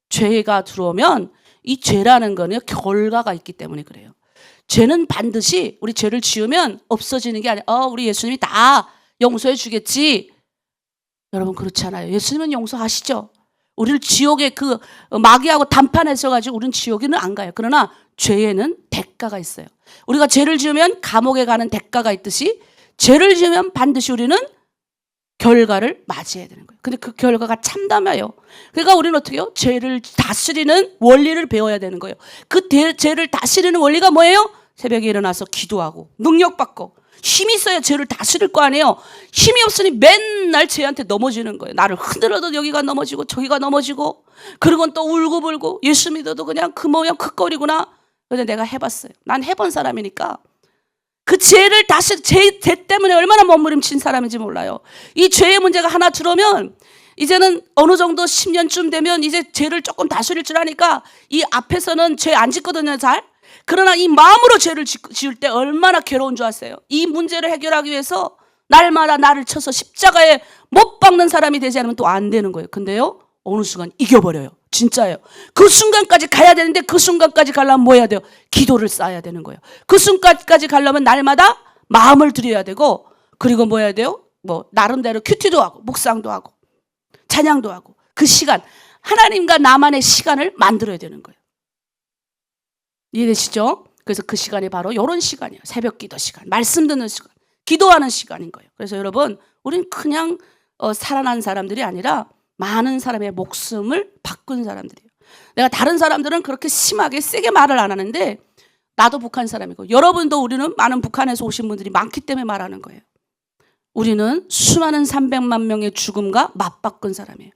죄가 들어오면 이 죄라는 거는 결과가 있기 때문에 그래요. 죄는 반드시 우리 죄를 지으면 없어지는 게 아니라 우리 예수님이 다 용서해 주겠지. 여러분, 그렇지 않아요. 예수님은 용서하시죠. 우리를 지옥에 그 마귀하고 단판하셔가지고 우리는 지옥에는 안 가요. 그러나 죄에는 대가가 있어요. 우리가 죄를 지으면 감옥에 가는 대가가 있듯이 죄를 지으면 반드시 우리는 결과를 맞이해야 되는 거예요. 근데 그 결과가 참담해요. 그러니까 우리는 어떻게 해요? 죄를 다스리는 원리를 배워야 되는 거예요. 그 죄를 다스리는 원리가 뭐예요? 새벽에 일어나서 기도하고 능력받고 힘이 있어야 죄를 다스릴 거 아니에요. 힘이 없으니 맨날 죄한테 넘어지는 거예요. 나를 흔들어도 여기가 넘어지고 저기가 넘어지고, 그리고는 또 울고불고, 예수 믿어도 그냥 그 모양 크거리구나. 근데 내가 해봤어요. 난 해본 사람이니까 그 죄를 죄 때문에 얼마나 몸부림친 사람인지 몰라요. 이 죄의 문제가 하나 들어오면 이제는 어느 정도 10년쯤 되면 이제 죄를 조금 다스릴 줄 아니까 이 앞에서는 죄 안 짓거든요, 잘. 그러나 이 마음으로 죄를 지을 때 얼마나 괴로운 줄 아세요? 이 문제를 해결하기 위해서 날마다 나를 쳐서 십자가에 못 박는 사람이 되지 않으면 또 안 되는 거예요. 근데요, 어느 순간 이겨버려요. 진짜예요. 그 순간까지 가야 되는데 그 순간까지 가려면 뭐 해야 돼요? 기도를 쌓아야 되는 거예요. 그 순간까지 가려면 날마다 마음을 들여야 되고, 그리고 뭐 해야 돼요? 뭐 나름대로 큐티도 하고 묵상도 하고 찬양도 하고, 그 시간, 하나님과 나만의 시간을 만들어야 되는 거예요. 이해되시죠? 그래서 그 시간이 바로 이런 시간이에요. 새벽 기도 시간, 말씀 듣는 시간, 기도하는 시간인 거예요. 그래서 여러분, 우린 그냥 살아난 사람들이 아니라 많은 사람의 목숨을 바꾼 사람들이에요. 내가 다른 사람들은 그렇게 심하게 세게 말을 안 하는데 나도 북한 사람이고 여러분도, 우리는 많은 북한에서 오신 분들이 많기 때문에 말하는 거예요. 우리는 수많은 300만 명의 죽음과 맞바꾼 사람이에요.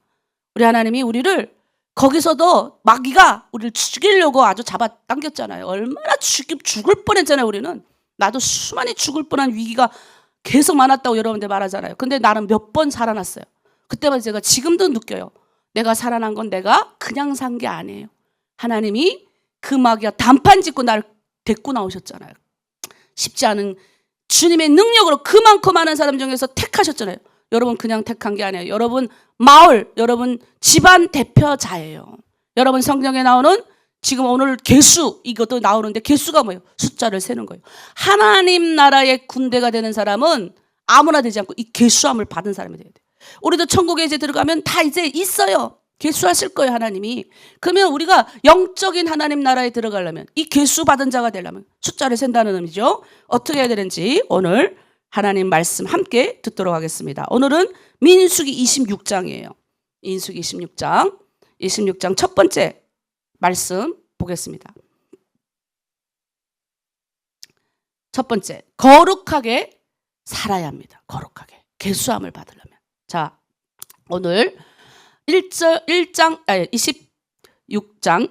우리 하나님이 우리를 거기서도 마귀가 우리를 죽이려고 아주 잡아당겼잖아요. 얼마나 죽을 뻔했잖아요. 우리는. 나도 수많이 죽을 뻔한 위기가 계속 많았다고 여러분들 말하잖아요. 근데 나는 몇 번 살아났어요. 그때마다 제가 지금도 느껴요. 내가 살아난 건 내가 그냥 산 게 아니에요. 하나님이 그 마귀가 단판 짓고 나를 데리고 나오셨잖아요. 쉽지 않은 주님의 능력으로 그만큼 많은 사람 중에서 택하셨잖아요. 여러분 그냥 택한 게 아니에요. 여러분 마을, 여러분 집안 대표자예요. 여러분 성경에 나오는 지금 오늘 개수, 이것도 나오는데 개수가 뭐예요? 숫자를 세는 거예요. 하나님 나라의 군대가 되는 사람은 아무나 되지 않고 이 개수함을 받은 사람이 돼야 돼요. 우리도 천국에 이제 들어가면 다 이제 있어요. 개수하실 거예요, 하나님이. 그러면 우리가 영적인 하나님 나라에 들어가려면, 이 개수 받은 자가 되려면 숫자를 센다는 의미죠. 어떻게 해야 되는지 오늘 하나님 말씀 함께 듣도록 하겠습니다. 오늘은 민수기 26장이에요. 민수기 26장 첫 번째 말씀 보겠습니다. 첫 번째, 거룩하게 살아야 합니다. 거룩하게. 개수함을 받으려면. 자, 오늘 26장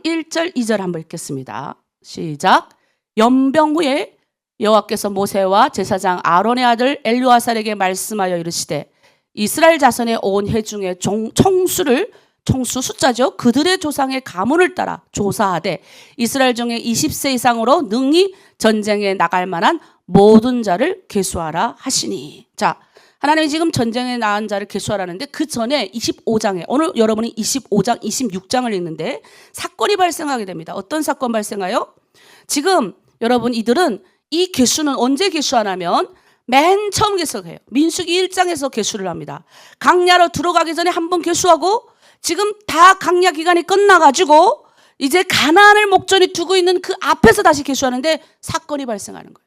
1절 2절 한번 읽겠습니다. 시작. 연병 후에 여호와께서 모세와 제사장 아론의 아들 엘르아살에게 말씀하여 이르시되 이스라엘 자손의 온 회중의 총수 숫자죠. 그들의 조상의 가문을 따라 조사하되 이스라엘 중에 20세 이상으로 능히 전쟁에 나갈 만한 모든 자를 계수하라 하시니. 자, 하나님이 지금 전쟁에 나간 자를 계수하라는데 그 전에 25장에 오늘 여러분이 25장, 26장을 읽는데 사건이 발생하게 됩니다. 어떤 사건 발생하요? 지금 여러분 이들은 이 계수는 언제 계수하냐면 맨 처음 계수해요. 민수기 1장에서 계수를 합니다. 강야로 들어가기 전에 한 번 계수하고 지금 다 강야 기간이 끝나가지고 이제 가나안을 목전에 두고 있는 그 앞에서 다시 계수하는데 사건이 발생하는 거예요.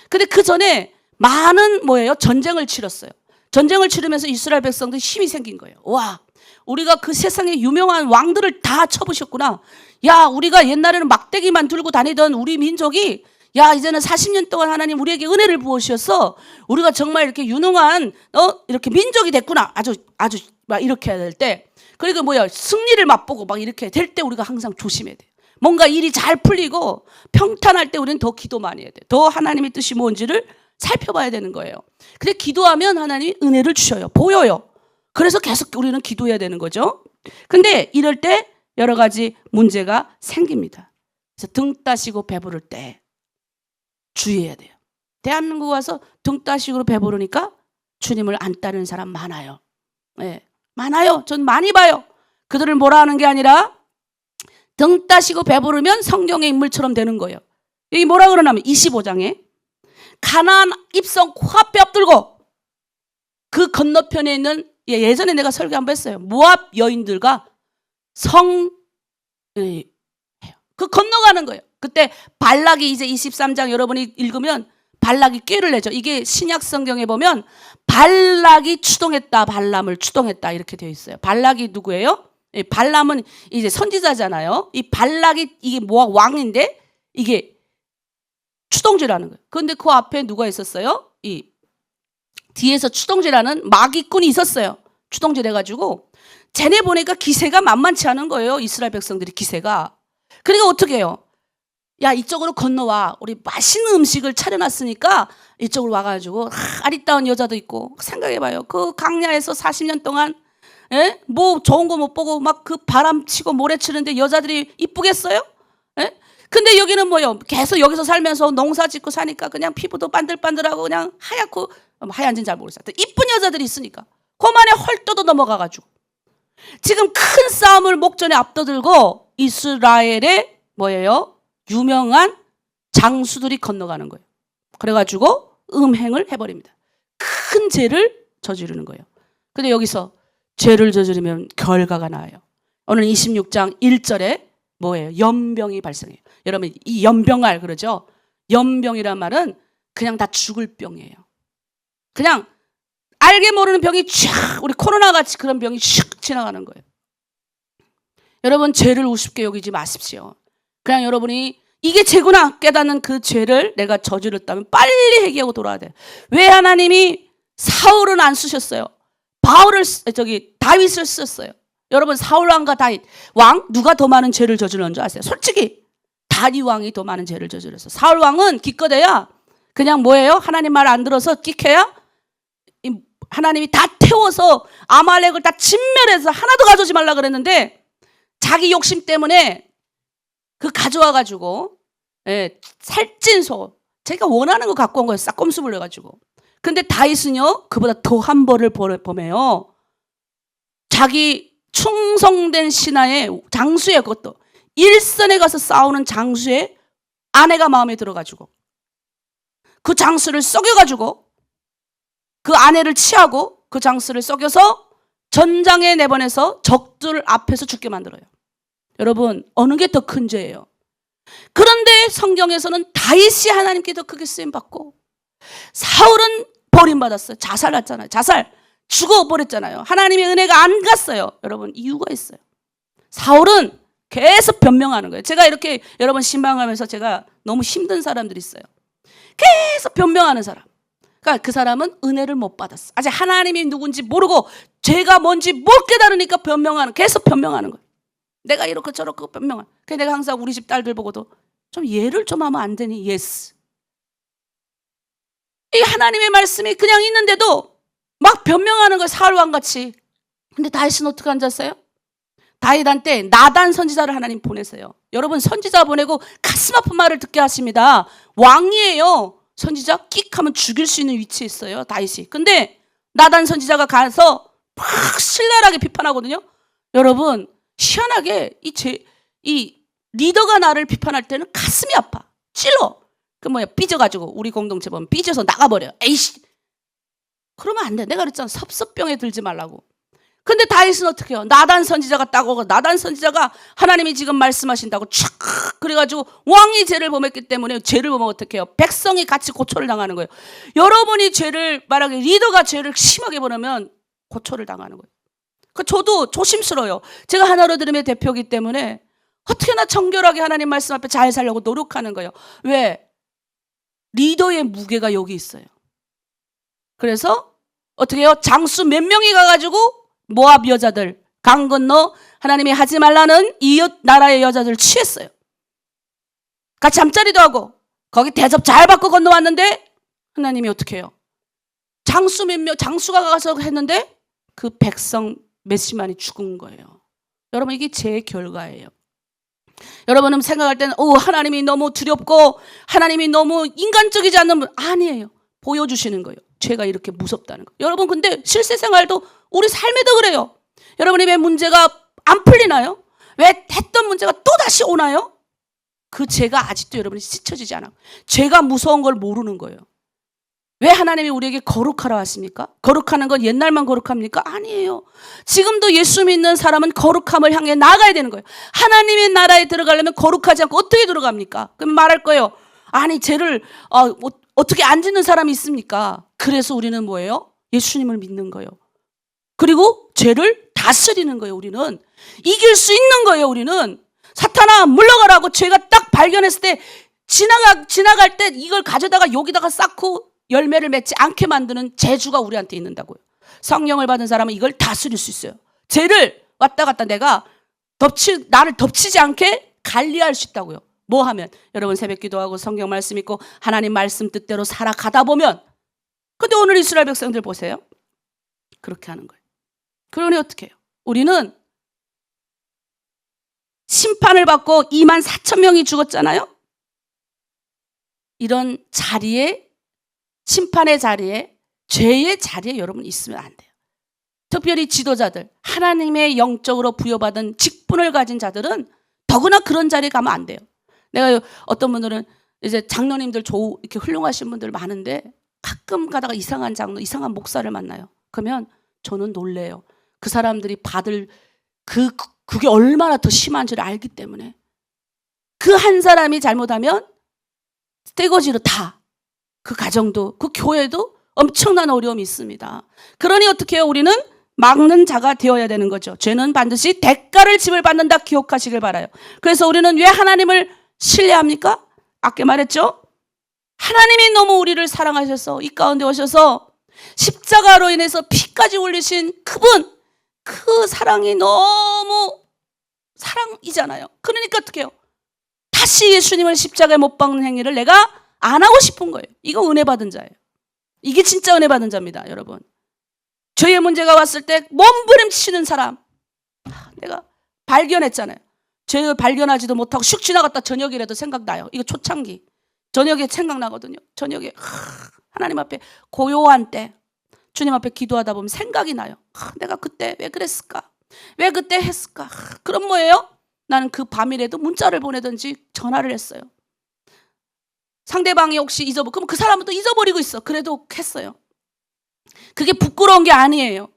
근데 그 전에 많은 전쟁을 치렀어요. 전쟁을 치르면서 이스라엘 백성들이 힘이 생긴 거예요. 와, 우리가 그 세상에 유명한 왕들을 다 쳐부셨구나. 야, 우리가 옛날에는 막대기만 들고 다니던 우리 민족이 야, 이제는 40년 동안 하나님 우리에게 은혜를 부으셔서 우리가 정말 이렇게 유능한 이렇게 민족이 됐구나. 아주 막 이렇게 해야 될 때, 그러니까 승리를 맛보고 막 이렇게 될 때 우리가 항상 조심해야 돼요. 뭔가 일이 잘 풀리고 평탄할 때 우리는 더 기도 많이 해야 돼요. 더 하나님의 뜻이 뭔지를 살펴봐야 되는 거예요. 근데 기도하면 하나님이 은혜를 주셔요. 보여요. 그래서 계속 우리는 기도해야 되는 거죠. 근데 이럴 때 여러 가지 문제가 생깁니다. 그래서 등 따시고 배부를 때 주의해야 돼요. 대한민국 와서 등 따시고 배부르니까 주님을 안 따르는 사람 많아요. 네, 많아요. 전 많이 봐요. 그들을 뭐라 하는 게 아니라 등 따시고 배부르면 성경의 인물처럼 되는 거예요. 여기 뭐라 그러냐면 25장에 가나안 입성 코앞에 엎들고 그 건너편에 있는 예전에 내가 설교 한번 했어요. 모압 여인들과 그 건너가는 거예요. 그때 발락이 이제 23장 여러분이 읽으면 발락이 꾀를 내죠. 이게 신약 성경에 보면 발락이 추동했다, 발람을 추동했다 이렇게 되어 있어요. 발락이 누구예요? 발람은 이제 선지자잖아요. 이 발락이 이게 왕인데 이게 추동제라는 거예요. 그런데 그 앞에 누가 있었어요? 이 뒤에서 추동제라는 마귀꾼이 있었어요. 추동제 해가지고 쟤네 보니까 기세가 만만치 않은 거예요. 이스라엘 백성들이 기세가. 그러니까 어떻게 해요? 야, 이쪽으로 건너와. 우리 맛있는 음식을 차려놨으니까 이쪽으로 와가지고 아리따운 여자도 있고. 생각해봐요. 그 강야에서 40년 동안 뭐 좋은 거 못 보고 막 그 바람 치고 모래 치는데 여자들이 이쁘겠어요? 근데 여기는 계속 여기서 살면서 농사 짓고 사니까 그냥 피부도 반들반들하고 그냥 하얗고, 하얀지는 잘 모르겠어요. 이쁜 여자들이 있으니까 그만에 헐떠도 넘어가가지고 지금 큰 싸움을 목전에 앞둬들고 이스라엘의 유명한 장수들이 건너가는 거예요. 그래가지고 음행을 해버립니다. 큰 죄를 저지르는 거예요. 근데 여기서 죄를 저지르면 결과가 나와요. 오늘 26장 1절에 연병이 발생해요. 여러분 이 연병알 그러죠? 연병이란 말은 그냥 다 죽을 병이에요. 그냥 알게 모르는 병이 쫙 우리 코로나 같이 그런 병이 슉 지나가는 거예요. 여러분 죄를 우습게 여기지 마십시오. 그냥 여러분이 이게 죄구나 깨닫는 그 죄를 내가 저질렀다면 빨리 회개하고 돌아야 돼요. 왜 하나님이 사울은 안 쓰셨어요? 다윗을 썼어요. 여러분 사울 왕과 다윗 왕 누가 더 많은 죄를 저질렀는 줄 아세요? 솔직히 다윗 왕이 더 많은 죄를 저질렀어요. 사울 왕은 기껏해야 그냥 하나님 말 안 들어서 끼켜야 하나님이 다 태워서 아말렉을 다 진멸해서 하나도 가져오지 말라 그랬는데 자기 욕심 때문에 그 가져와가지고 살찐 소 제가 원하는 거 갖고 온 거예요. 싹꼼수 불려가지고. 근데 다윗은요 그보다 더한 벌을 범해요. 자기 충성된 신하의 장수의 그것도 일선에 가서 싸우는 장수의 아내가 마음에 들어가지고 그 장수를 썩여가지고 그 아내를 취하고 그 장수를 썩여서 전장에 내보내서 적들 앞에서 죽게 만들어요. 여러분 어느 게 더 큰 죄예요? 그런데 성경에서는 다윗이 하나님께 더 크게 쓰임받고 사울은 버림받았어요. 자살했잖아요. 자살 죽어버렸잖아요. 하나님의 은혜가 안 갔어요. 여러분 이유가 있어요. 사울은 계속 변명하는 거예요. 제가 이렇게 여러분 신방하면서 제가 너무 힘든 사람들이 있어요. 계속 변명하는 사람. 그러니까 그 사람은 은혜를 못 받았어. 아직 하나님이 누군지 모르고 죄가 뭔지 못 깨달으니까 계속 변명하는 거예요. 내가 이렇게 저렇게 변명하는. 그래서 내가 항상 우리 집 딸들 보고도 좀 이해를 좀 하면 안 되니? 예스. 이 하나님의 말씀이 그냥 있는데도 막 변명하는 거예요. 사울왕같이. 근데 다윗은 어떻게 앉았어요? 다윗한테 나단 선지자를 하나님 보내세요. 여러분, 선지자 보내고 가슴 아픈 말을 듣게 하십니다. 왕이에요. 선지자 끽 하면 죽일 수 있는 위치에 있어요, 다윗이. 근데 나단 선지자가 가서 막 신랄하게 비판하거든요. 여러분, 희한하게 이 리더가 나를 비판할 때는 가슴이 아파. 찔러. 삐져가지고 우리 공동체 보면 삐져서 나가버려. 에이씨. 그러면 안 돼. 내가 그랬잖아. 섭섭병에 들지 말라고. 근데 다윗은 어떻게 해요? 나단 선지자가 딱 오고, 나단 선지자가 하나님이 지금 말씀하신다고 촥 그래가지고 왕이 죄를 범했기 때문에, 죄를 범하면 어떻게 해요? 백성이 같이 고초를 당하는 거예요. 여러분이 죄를, 말하기 리더가 죄를 심하게 범하면 고초를 당하는 거예요. 저도 조심스러워요. 제가 하나로드림의 대표이기 때문에 어떻게나 정결하게 하나님 말씀 앞에 잘 살려고 노력하는 거예요. 왜? 리더의 무게가 여기 있어요. 그래서 어떻게 해요? 장수 몇 명이 가가지고 모압 여자들 강 건너 하나님이 하지 말라는 이웃 나라의 여자들을 취했어요. 같이 잠자리도 하고 거기 대접 잘 받고 건너왔는데 하나님이 어떻게 해요? 장수가 가서 했는데 그 백성 몇십만이 죽은 거예요. 여러분, 이게 제 결과예요. 여러분은 생각할 때는 하나님이 너무 두렵고 하나님이 너무 인간적이지 않는 분, 아니에요. 보여주시는 거예요. 죄가 이렇게 무섭다는 거. 여러분, 근데 실생활도 우리 삶에도 그래요. 여러분이 왜 문제가 안 풀리나요? 왜 했던 문제가 또다시 오나요? 그 죄가 아직도 여러분이 씻혀지지 않아요. 죄가 무서운 걸 모르는 거예요. 왜 하나님이 우리에게 거룩하라 하십니까? 거룩하는 건 옛날만 거룩합니까? 아니에요. 지금도 예수 믿는 사람은 거룩함을 향해 나가야 되는 거예요. 하나님의 나라에 들어가려면 거룩하지 않고 어떻게 들어갑니까? 그럼 말할 거예요. 아니, 죄를 어떻게 안 짓는 사람이 있습니까? 그래서 우리는 뭐예요? 예수님을 믿는 거예요. 그리고 죄를 다스리는 거예요. 우리는 이길 수 있는 거예요. 우리는 사탄아 물러가라고 죄가 딱 발견했을 때 지나갈 때 이걸 가져다가 여기다가 쌓고 열매를 맺지 않게 만드는 재주가 우리한테 있는다고요. 성령을 받은 사람은 이걸 다스릴 수 있어요. 죄를 왔다 갔다 내가 나를 덮치지 않게 관리할 수 있다고요. 뭐 하면? 여러분, 새벽 기도하고 성경 말씀 읽고 하나님 말씀 뜻대로 살아가다 보면. 근데 오늘 이스라엘 백성들 보세요. 그렇게 하는 거예요. 그러니 어떻게 해요? 우리는 심판을 받고 24,000명이 죽었잖아요. 이런 자리에, 심판의 자리에, 죄의 자리에 여러분 있으면 안 돼요. 특별히 지도자들, 하나님의 영적으로 부여받은 직분을 가진 자들은 더구나 그런 자리에 가면 안 돼요. 내가 어떤 분들은 이제 장로님들 이렇게 훌륭하신 분들 많은데 가끔 가다가 이상한 장로, 이상한 목사를 만나요. 그러면 저는 놀래요. 그 사람들이 받을 그게 얼마나 더 심한지를 알기 때문에. 그 한 사람이 잘못하면 떼거지로 다 그 가정도, 그 교회도 엄청난 어려움이 있습니다. 그러니 어떻게 해요? 우리는 막는 자가 되어야 되는 거죠. 죄는 반드시 대가를 지불받는다 기억하시길 바라요. 그래서 우리는 왜 하나님을 신뢰합니까? 아까 말했죠? 하나님이 너무 우리를 사랑하셔서 이 가운데 오셔서 십자가로 인해서 피까지 흘리신 그분, 그 사랑이 너무 사랑이잖아요. 그러니까 어떻게 해요? 다시 예수님을 십자가에 못 박는 행위를 내가 안 하고 싶은 거예요. 이거 은혜 받은 자예요. 이게 진짜 은혜 받은 자입니다, 여러분. 죄의 문제가 왔을 때 몸부림치는 사람, 내가 발견했잖아요. 죄를 발견하지도 못하고 슉 지나갔다 저녁이라도 생각나요. 이거 초창기. 저녁에 생각나거든요. 저녁에 하나님 앞에 고요한 때 주님 앞에 기도하다 보면 생각이 나요. 내가 그때 왜 그랬을까? 왜 그때 했을까? 그럼 뭐예요? 나는 그 밤이라도 문자를 보내든지 전화를 했어요. 상대방이 혹시 그럼 그 사람은 또 잊어버리고 있어. 그래도 했어요. 그게 부끄러운 게 아니에요.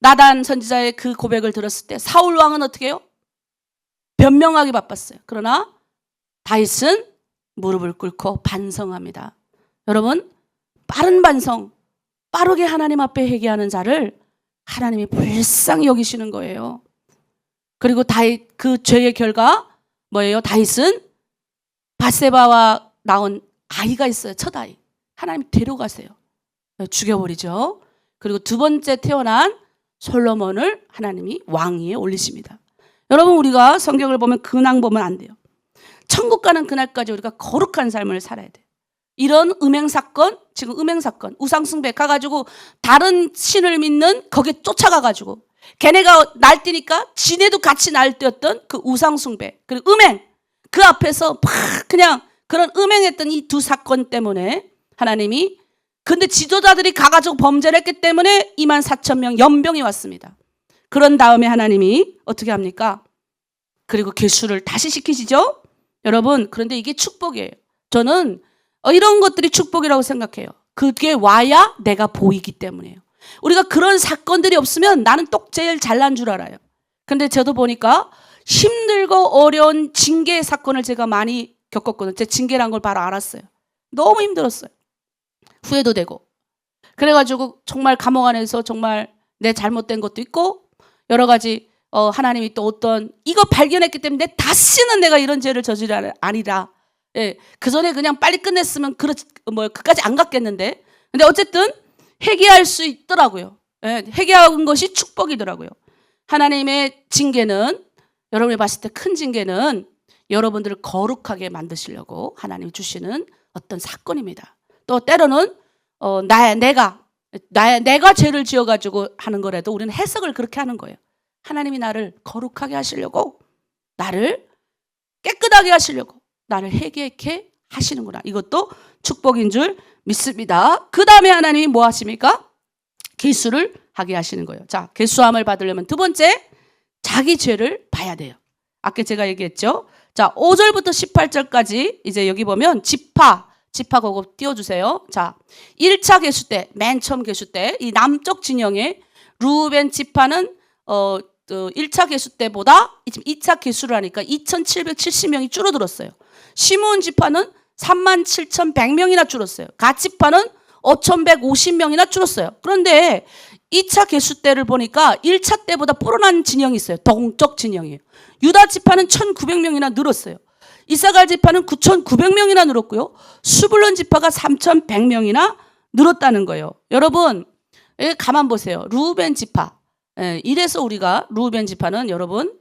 나단 선지자의 그 고백을 들었을 때 사울 왕은 어떻게 해요? 변명하기 바빴어요. 그러나 다윗은 무릎을 꿇고 반성합니다. 여러분, 빠른 반성, 빠르게 하나님 앞에 회개하는 자를 하나님이 불쌍히 여기시는 거예요. 그리고 다윗, 그 죄의 결과 뭐예요? 다윗은 밧세바와 낳은 아이가 있어요. 첫 아이. 하나님 데려가세요. 죽여버리죠. 그리고 두 번째 태어난 솔로몬을 하나님이 왕위에 올리십니다. 여러분, 우리가 성경을 보면 근황 보면 안 돼요. 천국 가는 그날까지 우리가 거룩한 삶을 살아야 돼. 이런 음행사건, 지금 음행사건, 우상숭배 가가지고 다른 신을 믿는 거기에 쫓아가가지고 걔네가 날뛰니까 지네도 같이 날뛰었던 그 우상숭배 그리고 음행 그 앞에서 막 그냥 그런 음행했던 이 두 사건 때문에 하나님이 근데 지도자들이 가가지고 범죄를 했기 때문에 24,000명 연병이 왔습니다. 그런 다음에 하나님이 어떻게 합니까? 그리고 계수를 다시 시키시죠? 여러분 그런데 이게 축복이에요. 저는 이런 것들이 축복이라고 생각해요. 그게 와야 내가 보이기 때문이에요. 우리가 그런 사건들이 없으면 나는 똑 제일 잘난 줄 알아요. 근데 저도 보니까 힘들고 어려운 징계 사건을 제가 많이 겪었거든요. 제 징계란 걸 바로 알았어요. 너무 힘들었어요. 후회도 되고. 그래가지고 정말 감옥 안에서 정말 내 잘못된 것도 있고 여러 가지 하나님이 또 어떤 이거 발견했기 때문에 다시는 내가 이런 죄를 저지르 아니라 예, 그 전에 그냥 빨리 끝냈으면 그까지 안 갔겠는데 근데 어쨌든 회개할 수 있더라고요. 예, 회개한 것이 축복이더라고요. 하나님의 징계는 여러분이 봤을 때 큰 징계는 여러분들을 거룩하게 만드시려고 하나님이 주시는 어떤 사건입니다. 또 때로는 내가 죄를 지어가지고 하는 거라도 우리는 해석을 그렇게 하는 거예요. 하나님이 나를 거룩하게 하시려고 나를 깨끗하게 하시려고 나를 회개케 하시는구나. 이것도 축복인 줄 믿습니다. 그 다음에 하나님이 뭐 하십니까? 계수를 하게 하시는 거예요. 자, 계수함을 받으려면 두 번째 자기 죄를 봐야 돼요. 아까 제가 얘기했죠. 자, 5절부터 18절까지 이제 여기 보면 지파 그거 띄워주세요. 자, 1차 계수 때, 맨 처음 계수 때 이 남쪽 진영의 루벤 지파는 1차 계수 때보다 지금 2차 계수를 하니까 2,770명이 줄어들었어요. 시므온 지파는 37,100명이나 줄었어요. 갓 지파는 5,150명이나 줄었어요. 그런데 2차 계수 때를 보니까 1차 때보다 불어난 진영이 있어요. 동쪽 진영이에요. 유다 지파는 1,900명이나 늘었어요. 이사갈 지파는 9,900명이나 늘었고요. 수불론 지파가 3,100명이나 늘었다는 거예요. 여러분 가만 보세요. 루벤 지파. 이래서 우리가 루벤 지파는 여러분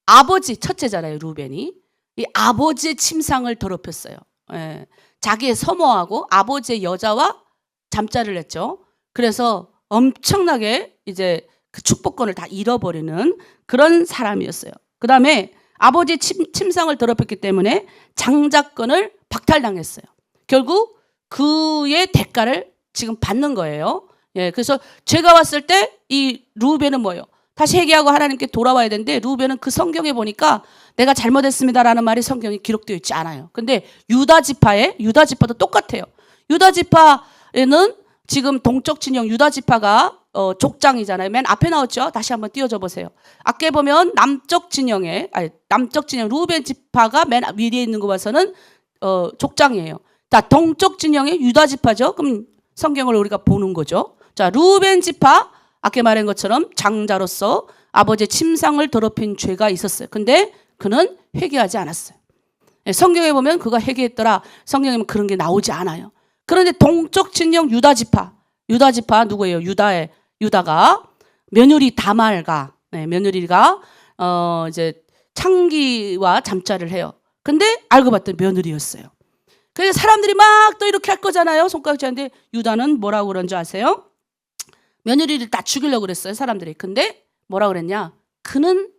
아버지 첫째잖아요. 루벤이 이 아버지의 침상을 더럽혔어요. 자기의 서모하고 아버지의 여자와 잠자를 했죠. 그래서 엄청나게 이제 그 축복권을 다 잃어버리는 그런 사람이었어요. 그 다음에 아버지의 침상을 더럽혔기 때문에 장자권을 박탈당했어요. 결국 그의 대가를 지금 받는 거예요. 예, 그래서 죄가 왔을 때 이 루벤은 뭐예요? 다시 회개하고 하나님께 돌아와야 되는데 루벤은 그 성경에 보니까 내가 잘못했습니다라는 말이 성경에 기록되어 있지 않아요. 근데 유다 지파도 똑같아요. 유다 지파에는 지금 동쪽 진영 유다 지파가 족장이잖아요. 맨 앞에 나왔죠. 다시 한번 띄워줘 보세요. 아까 보면 남쪽 진영 루벤 지파가 맨 위에 있는 거 봐서는 족장이에요. 자, 동쪽 진영의 유다 지파죠. 그럼 성경을 우리가 보는 거죠. 자, 루벤 지파 아까 말한 것처럼 장자로서 아버지의 침상을 더럽힌 죄가 있었어요. 근데 그는 회개하지 않았어요. 성경에 보면 그가 회개했더라. 성경에 보면 그런 게 나오지 않아요. 그런데 동쪽 진영 유다 지파 누구예요? 유다가 며느리 다말과 며느리가 이제 창기와 잠자를 해요. 근데 알고 봤더니 며느리였어요. 그래서 사람들이 막 또 이렇게 할 거잖아요. 손가락질 하는데 유다는 뭐라고 그런 줄 아세요? 며느리를 다 죽이려고 그랬어요. 사람들이. 근데 뭐라고 그랬냐? 그는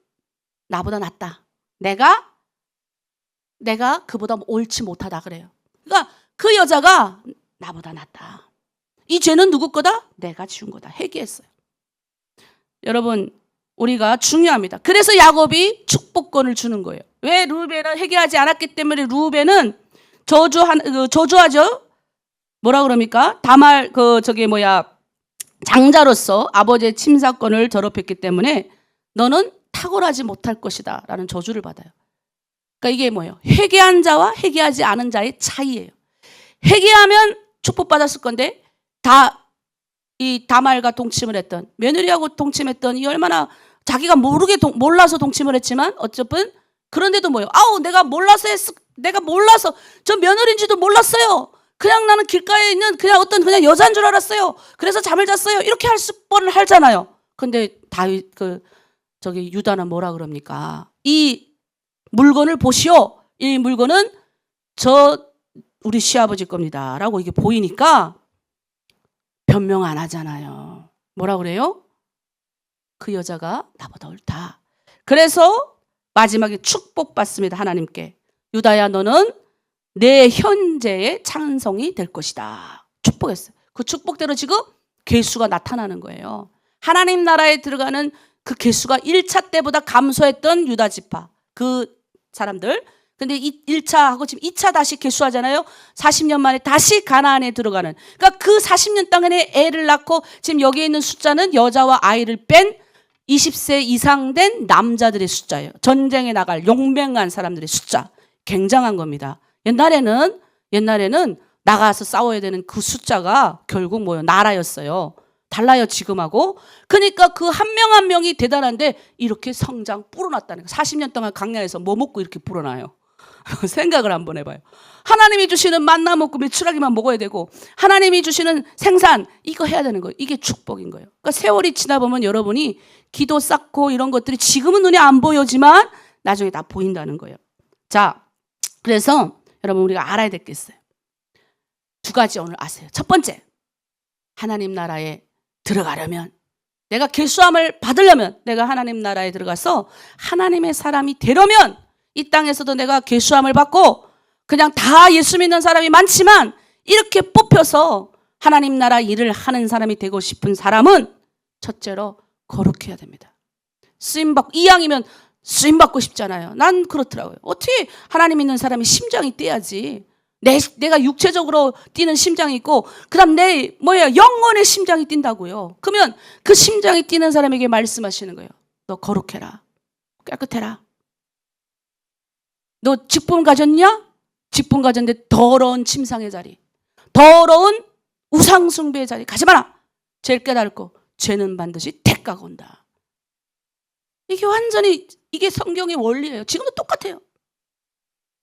나보다 낫다. 내가 그보다 옳지 못하다 그래요. 그러니까 그 여자가 나보다 낫다. 이 죄는 누구 거다? 내가 지은 거다. 회개했어요. 여러분 우리가 중요합니다. 그래서 야곱이 축복권을 주는 거예요. 왜? 루벤은 회개하지 않았기 때문에 루벤은 저주하죠. 뭐라 그럽니까? 다말 장자로서 아버지의 침사권을 더럽혔기 때문에 너는 탁월하지 못할 것이다 라는 저주를 받아요. 그러니까 이게 뭐예요? 회개한 자와 회개하지 않은 자의 차이예요. 회개하면 축복받았을 건데 이 다말과 동침을 했던 며느리하고 동침했던 이 얼마나 자기가 몰라서 동침을 했지만 어쨌든 그런데도 뭐예요? 내가 몰라서 저 며느리인지도 몰랐어요. 그냥 나는 길가에 있는 그냥 여자인 줄 알았어요. 그래서 잠을 잤어요. 이렇게 할 뻔을 하잖아요. 근데 유다는 뭐라 그럽니까? 이 물건을 보시오. 이 물건은 우리 시아버지 겁니다. 라고 이게 보이니까 변명 안 하잖아요. 뭐라 그래요? 그 여자가 나보다 옳다. 그래서 마지막에 축복받습니다. 하나님께. 유다야, 너는 내 현재의 찬송이 될 것이다. 축복했어요. 그 축복대로 지금 계수가 나타나는 거예요. 하나님 나라에 들어가는 그 계수가 1차 때보다 감소했던 유다 지파, 그 사람들. 근데 1차하고 지금 2차 다시 계수하잖아요. 40년 만에 다시 가나안에 들어가는. 그러니까 그 40년 동안에 애를 낳고 지금 여기에 있는 숫자는 여자와 아이를 뺀 20세 이상 된 남자들의 숫자예요. 전쟁에 나갈 용맹한 사람들의 숫자. 굉장한 겁니다. 옛날에는 나가서 싸워야 되는 그 숫자가 결국 뭐예요? 나라였어요. 달라요, 지금하고. 그러니까 그 한 명 한 명이 대단한데 이렇게 성장 불어났다는 거예요. 40년 동안 강야에서 뭐 먹고 이렇게 불어나요? 생각을 한번 해봐요. 하나님이 주시는 만나 먹고 메추라기만 먹어야 되고 하나님이 주시는 생산 이거 해야 되는 거예요. 이게 축복인 거예요. 그러니까 세월이 지나보면 여러분이 기도 쌓고 이런 것들이 지금은 눈에 안 보여지만 나중에 다 보인다는 거예요. 자, 그래서 여러분 우리가 알아야 될 게 있어요. 두 가지 오늘 아세요. 첫 번째, 하나님 나라에 들어가려면, 내가 계수함을 받으려면, 내가 하나님 나라에 들어가서 하나님의 사람이 되려면 이 땅에서도 내가 계수함을 받고 그냥 다 예수 믿는 사람이 많지만 이렇게 뽑혀서 하나님 나라 일을 하는 사람이 되고 싶은 사람은 첫째로 거룩해야 됩니다. 쓰임받고, 이왕이면 쓰임받고 싶잖아요. 난 그렇더라고요. 어떻게 하나님 있는 사람이 심장이 뛰어야지. 내가 육체적으로 뛰는 심장이 있고 그다음 내 영혼의 심장이 뛴다고요. 그러면 그 심장이 뛰는 사람에게 말씀하시는 거예요. 너 거룩해라. 깨끗해라. 너 직분 가졌냐? 직분 가졌는데 더러운 침상의 자리, 더러운 우상 숭배의 자리 가지 마라. 제일 깨달고 죄는 반드시 대가가 온다. 이게 완전히 이게 성경의 원리예요. 지금도 똑같아요.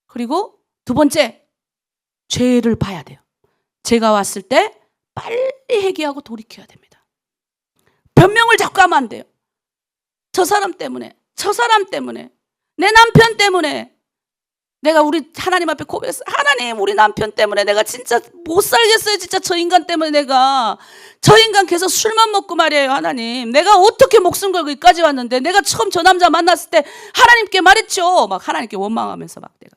그리고 두 번째, 죄를 봐야 돼요. 죄가 왔을 때 빨리 회개하고 돌이켜야 됩니다. 변명을 자꾸 하면 안 돼요. 저 사람 때문에, 내 남편 때문에 내가 우리 하나님 앞에 고백했어요. 하나님, 우리 남편 때문에 내가 진짜 못 살겠어요. 진짜 저 인간 때문에 내가. 저 인간 계속 술만 먹고 말이에요. 하나님, 내가 어떻게 목숨 걸고 여기까지 왔는데, 내가 처음 저 남자 만났을 때 하나님께 말했죠. 막 하나님께 원망하면서 막 내가.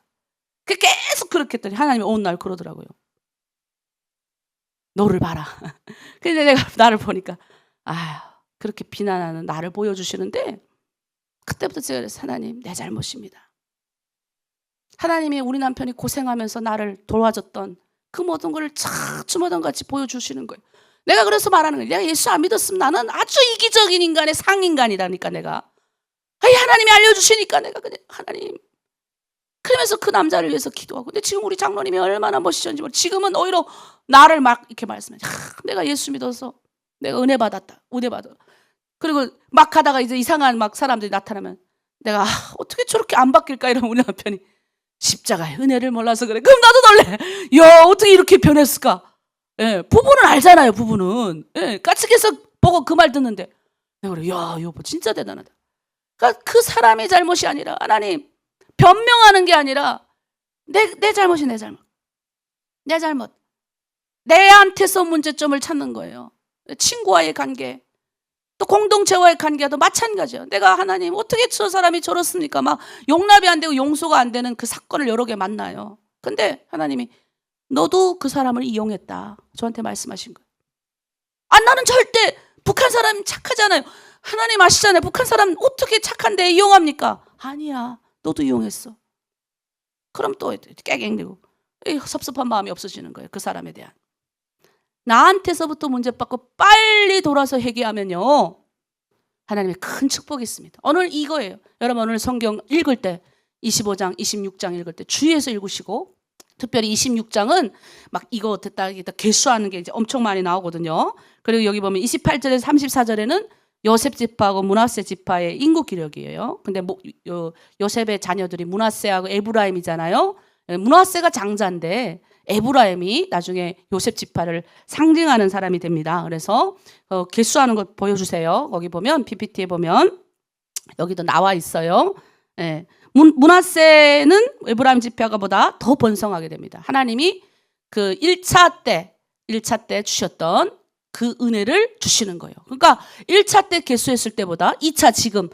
계속 그렇게 했더니 하나님이 어느 날 그러더라고요. 너를 봐라. 근데 내가 나를 보니까 그렇게 비난하는 나를 보여주시는데, 그때부터 제가 그랬어요. 하나님, 내 잘못입니다. 하나님이 우리 남편이 고생하면서 나를 도와줬던 그 모든 걸 주마등 같이 보여주시는 거예요. 내가 그래서 말하는 거예요. 내가 예수 안 믿었으면 나는 아주 이기적인 인간의 상인간이라니까 내가. 하나님이 알려주시니까 내가 그냥 하나님. 그러면서 그 남자를 위해서 기도하고. 근데 지금 우리 장로님이 얼마나 멋있었는지 모르겠어요. 지금은 오히려 나를 막 이렇게 말씀해. 내가 예수 믿어서 내가 은혜 받았다. 그리고 막 하다가 이제 이상한 막 사람들이 나타나면 내가 어떻게 저렇게 안 바뀔까 이러면 우리 남편이 십자가의 은혜를 몰라서 그래. 그럼 나도 놀래. 야, 어떻게 이렇게 변했을까? 예, 부부는 알잖아요. 부부는 까치께서 보고 그 말 듣는데 내가 그래. 야, 여보 진짜 대단하다. 그러니까 그 사람의 잘못이 아니라 하나님 변명하는 게 아니라 내 잘못이 내 잘못. 내한테서 문제점을 찾는 거예요. 친구와의 관계, 또 공동체와의 관계도 마찬가지예요. 내가 하나님 어떻게 저 사람이 저렇습니까? 막 용납이 안 되고 용서가 안 되는 그 사건을 여러 개 만나요. 근데 하나님이 너도 그 사람을 이용했다. 저한테 말씀하신 거예요. 나는 절대 북한 사람 착하잖아요. 하나님 아시잖아요. 북한 사람 어떻게 착한데 이용합니까? 아니야. 너도 이용했어. 그럼 또 깨갱대고 섭섭한 마음이 없어지는 거예요. 그 사람에 대한. 나한테서부터 문제받고 빨리 돌아서 회개하면요, 하나님의 큰 축복이 있습니다. 오늘 이거예요. 여러분 오늘 성경 읽을 때 25장, 26장 읽을 때 주의해서 읽으시고, 특별히 26장은 막 이거 됐다 개수하는 게 이제 엄청 많이 나오거든요. 그리고 여기 보면 28절에서 34절에는 요셉 지파하고 므낫세 지파의 인구 기록이에요. 근데 요셉의 자녀들이 므낫세하고 에브라임이잖아요. 므낫세가 장자인데 에브라임이 나중에 요셉 지파를 상징하는 사람이 됩니다. 그래서 개수하는 거 보여주세요. 거기 보면 PPT에 보면 여기도 나와 있어요. 므낫세는 에브라임 지파가보다 더 번성하게 됩니다. 하나님이 그 1차 때 주셨던 그 은혜를 주시는 거예요. 그러니까 1차 때 계수했을 때보다 2차 지금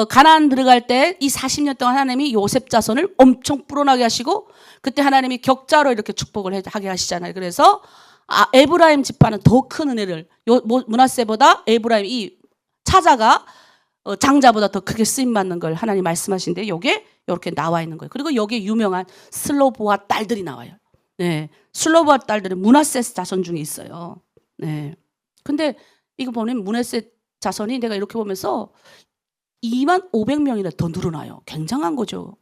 가나안 들어갈 때 이 40년 동안 하나님이 요셉 자손을 엄청 불어나게 하시고 그때 하나님이 격자로 이렇게 축복을 하게 하시잖아요. 그래서 에브라임 지파는 더 큰 은혜를 므낫세보다 에브라임 이 차자가 장자보다 더 크게 쓰임 받는 걸 하나님 말씀하신데 요게 이렇게 나와 있는 거예요. 그리고 여기에 유명한 슬로보아 딸들이 나와요. 네, 슬로보아 딸들은 므낫세 자손 중에 있어요. 네, 근데 이거 보면 므낫세 자손이 내가 이렇게 보면서 25,000명이나 더 늘어나요. 굉장한 거죠.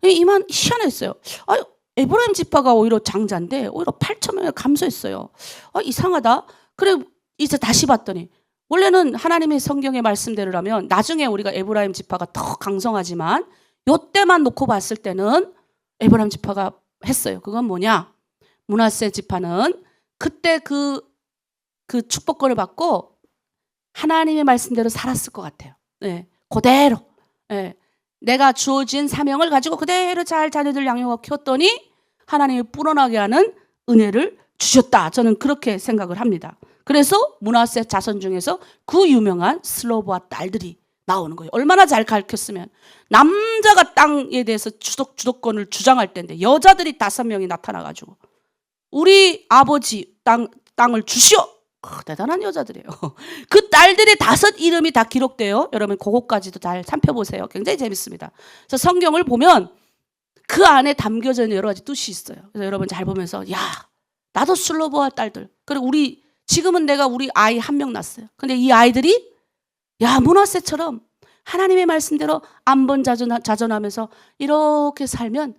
희한했어요. 에브라임 지파가 오히려 장자인데 오히려 8,000명이 감소했어요. 이상하다. 그래 이제 다시 봤더니 원래는 하나님의 성경의 말씀대로라면 나중에 우리가 에브라임 지파가 더 강성하지만 요때만 놓고 봤을 때는 에브라임 지파가 했어요. 그건 뭐냐? 므낫세 지파는 그때 그 축복권을 받고 하나님의 말씀대로 살았을 것 같아요. 네, 그대로. 네. 내가 주어진 사명을 가지고 그대로 잘 자녀들 양육하고 키웠더니 하나님이 불어나게 하는 은혜를 주셨다. 저는 그렇게 생각을 합니다. 그래서 므낫세 자손 중에서 그 유명한 슬로보아 딸들이 나오는 거예요. 얼마나 잘 가르쳤으면 남자가 땅에 대해서 주도권을 주장할 때인데 여자들이 5명이 나타나가지고 우리 아버지 땅을 주시오. 대단한 여자들이에요. 그 딸들의 5 이름이 다 기록돼요. 여러분 그것까지도 잘 살펴보세요. 굉장히 재밌습니다. 그래서 성경을 보면 그 안에 담겨져 있는 여러 가지 뜻이 있어요. 그래서 여러분 잘 보면서 야 나도 슬로보아 딸들 그리고 지금은 내가 우리 아이 1명 낳았어요. 근데 이 아이들이 야 므낫세처럼 하나님의 말씀대로 안번자전하면서 이렇게 살면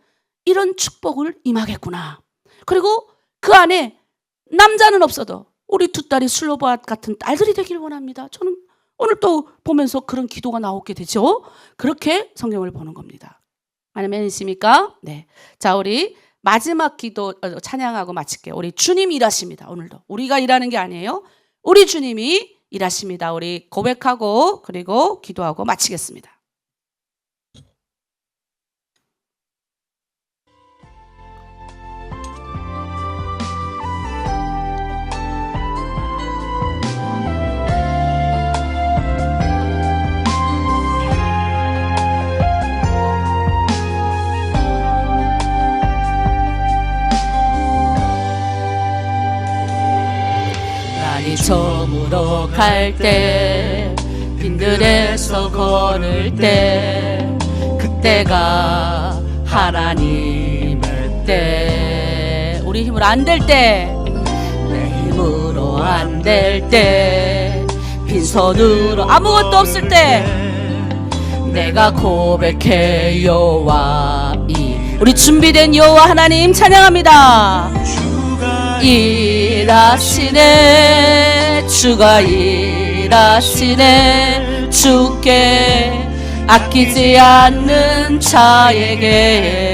이런 축복을 임하겠구나. 그리고 그 안에 남자는 없어도 우리 2 딸이 슬로보아 같은 딸들이 되길 원합니다. 저는 오늘 또 보면서 그런 기도가 나오게 되죠. 그렇게 성경을 보는 겁니다. 아멘이십니까? 네. 자, 우리 마지막 기도 찬양하고 마칠게요. 우리 주님 일하십니다. 오늘도 우리가 일하는 게 아니에요. 우리 주님이 일하십니다. 우리 고백하고 그리고 기도하고 마치겠습니다. 저물어 갈 때 빈들에서 걸을 때 그때가 하나님의 때 우리 힘으로 안 될 때 내 힘으로 안 될 때 빈손으로 아무것도 없을 때 내가 고백해 여호와 우리 준비된 여호와 하나님 찬양합니다. 일하시네 주가 일하시네 주께 아끼지 않는 자에게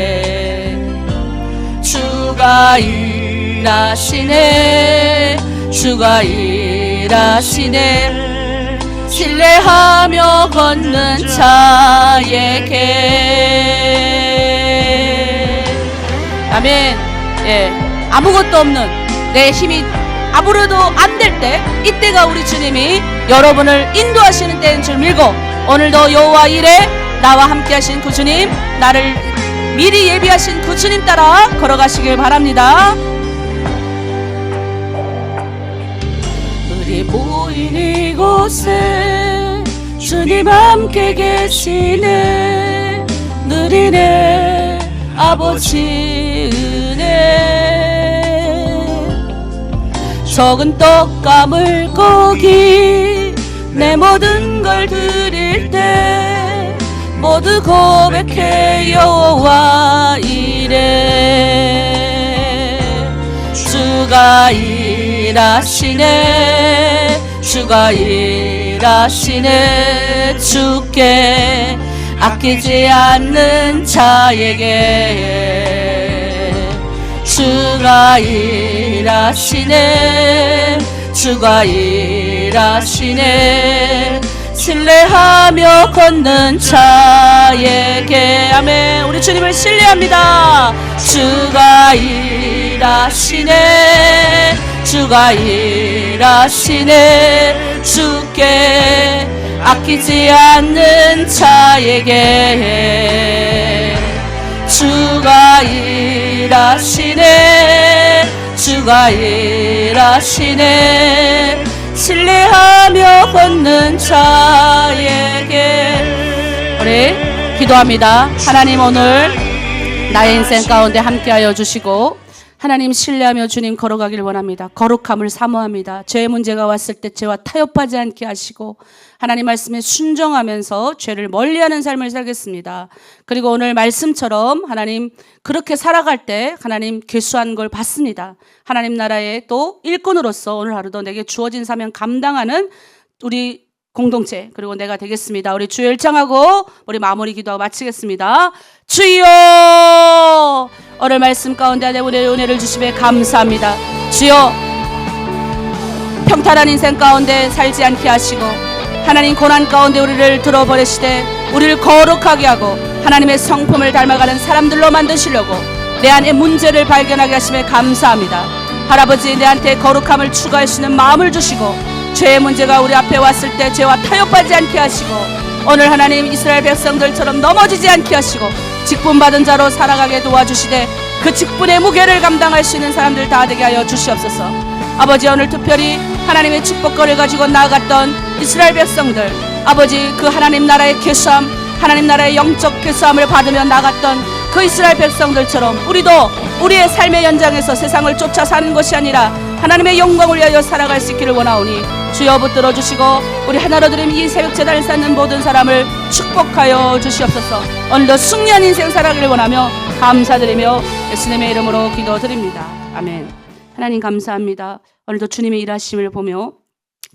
주가 일하시네 주가 일하시네 신뢰하며 걷는 자에게 아멘. 예. 아무것도 없는 내 힘이 아무래도 안 될 때 이때가 우리 주님이 여러분을 인도하시는 때인 줄 밀고 오늘도 여호와 일에 나와 함께 하신 그 주님 나를 미리 예비하신 그 주님 따라 걸어가시길 바랍니다. 우리 모인 이곳에 주님 함께 계시네 누리네 아버지 은혜 적은 떡과 물고기 내 모든 걸 드릴 때 모두 고백해 여호와 이래 주가 일하시네 주가 일하시네 주께 아끼지 않는 자에게 주가 일하시네 주가 일하시네 신뢰하며 걷는 자에게 아멘. 우리 주님을 신뢰합니다. 주가 일하시네, 주가 일하시네. 주께 아끼지 않는 자에게 주가 일하시네, 주가 일하시네. 신뢰하며 걷는 자에게. 우리 기도합니다. 하나님, 오늘 나의 인생 가운데 함께하여 주시고 하나님 신뢰하며 주님 걸어가길 원합니다. 거룩함을 사모합니다. 죄의 문제가 왔을 때 죄와 타협하지 않게 하시고 하나님 말씀에 순종하면서 죄를 멀리하는 삶을 살겠습니다. 그리고 오늘 말씀처럼 하나님 그렇게 살아갈 때 하나님 괴수한 걸 받습니다. 하나님 나라의 또 일꾼으로서 오늘 하루도 내게 주어진 사명 감당하는 우리 공동체 그리고 내가 되겠습니다. 우리 주여 일창하고 우리 마무리 기도하고 마치겠습니다. 주여, 오늘 말씀 가운데 우리의 은혜를 주심에 감사합니다. 주여, 평탄한 인생 가운데 살지 않게 하시고 하나님 고난 가운데 우리를 들어버리시되 우리를 거룩하게 하고 하나님의 성품을 닮아가는 사람들로 만드시려고 내 안에 문제를 발견하게 하심에 감사합니다. 할아버지, 내한테 거룩함을 추구하시는 마음을 주시고 죄의 문제가 우리 앞에 왔을 때 죄와 타협하지 않게 하시고 오늘 하나님 이스라엘 백성들처럼 넘어지지 않게 하시고 직분받은 자로 살아가게 도와주시되 그 직분의 무게를 감당할 수 있는 사람들 다 되게 하여 주시옵소서. 아버지, 오늘 특별히 하나님의 축복거를 가지고 나아갔던 이스라엘 백성들, 아버지 그 하나님 나라의 괴수함, 하나님 나라의 영적 괴수함을 받으며 나갔던 그 이스라엘 백성들처럼 우리도 우리의 삶의 연장에서 세상을 쫓아 사는 것이 아니라 하나님의 영광을 위하여 살아갈 수 있기를 원하오니 주여 붙들어 주시고 우리 하나로 드림 이 새벽 제단을 쌓는 모든 사람을 축복하여 주시옵소서. 오늘도 승리한 인생 살아가기를 원하며 감사드리며 예수님의 이름으로 기도드립니다. 아멘. 하나님 감사합니다. 오늘도 주님의 일하심을 보며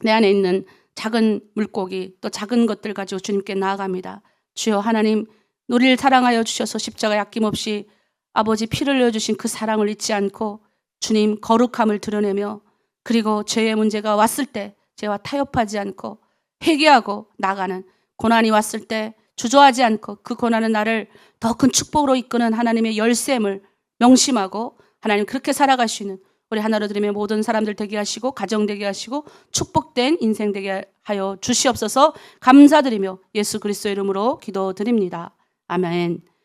내 안에 있는 작은 물고기 또 작은 것들 가지고 주님께 나아갑니다. 주여, 하나님 우리를 사랑하여 주셔서 십자가에 아낌없이 아버지 피를 흘려주신 그 사랑을 잊지 않고 주님 거룩함을 드러내며 그리고 죄의 문제가 왔을 때 죄와 타협하지 않고 회개하고 나가는, 고난이 왔을 때 주저하지 않고 그 고난은 나를 더 큰 축복으로 이끄는 하나님의 열쇠임을 명심하고 하나님 그렇게 살아갈 수 있는 우리 하나로 드리며 모든 사람들 되게 하시고 가정 되게 하시고 축복된 인생 되게 하여 주시옵소서. 감사드리며 예수 그리스도의 이름으로 기도드립니다. 아멘.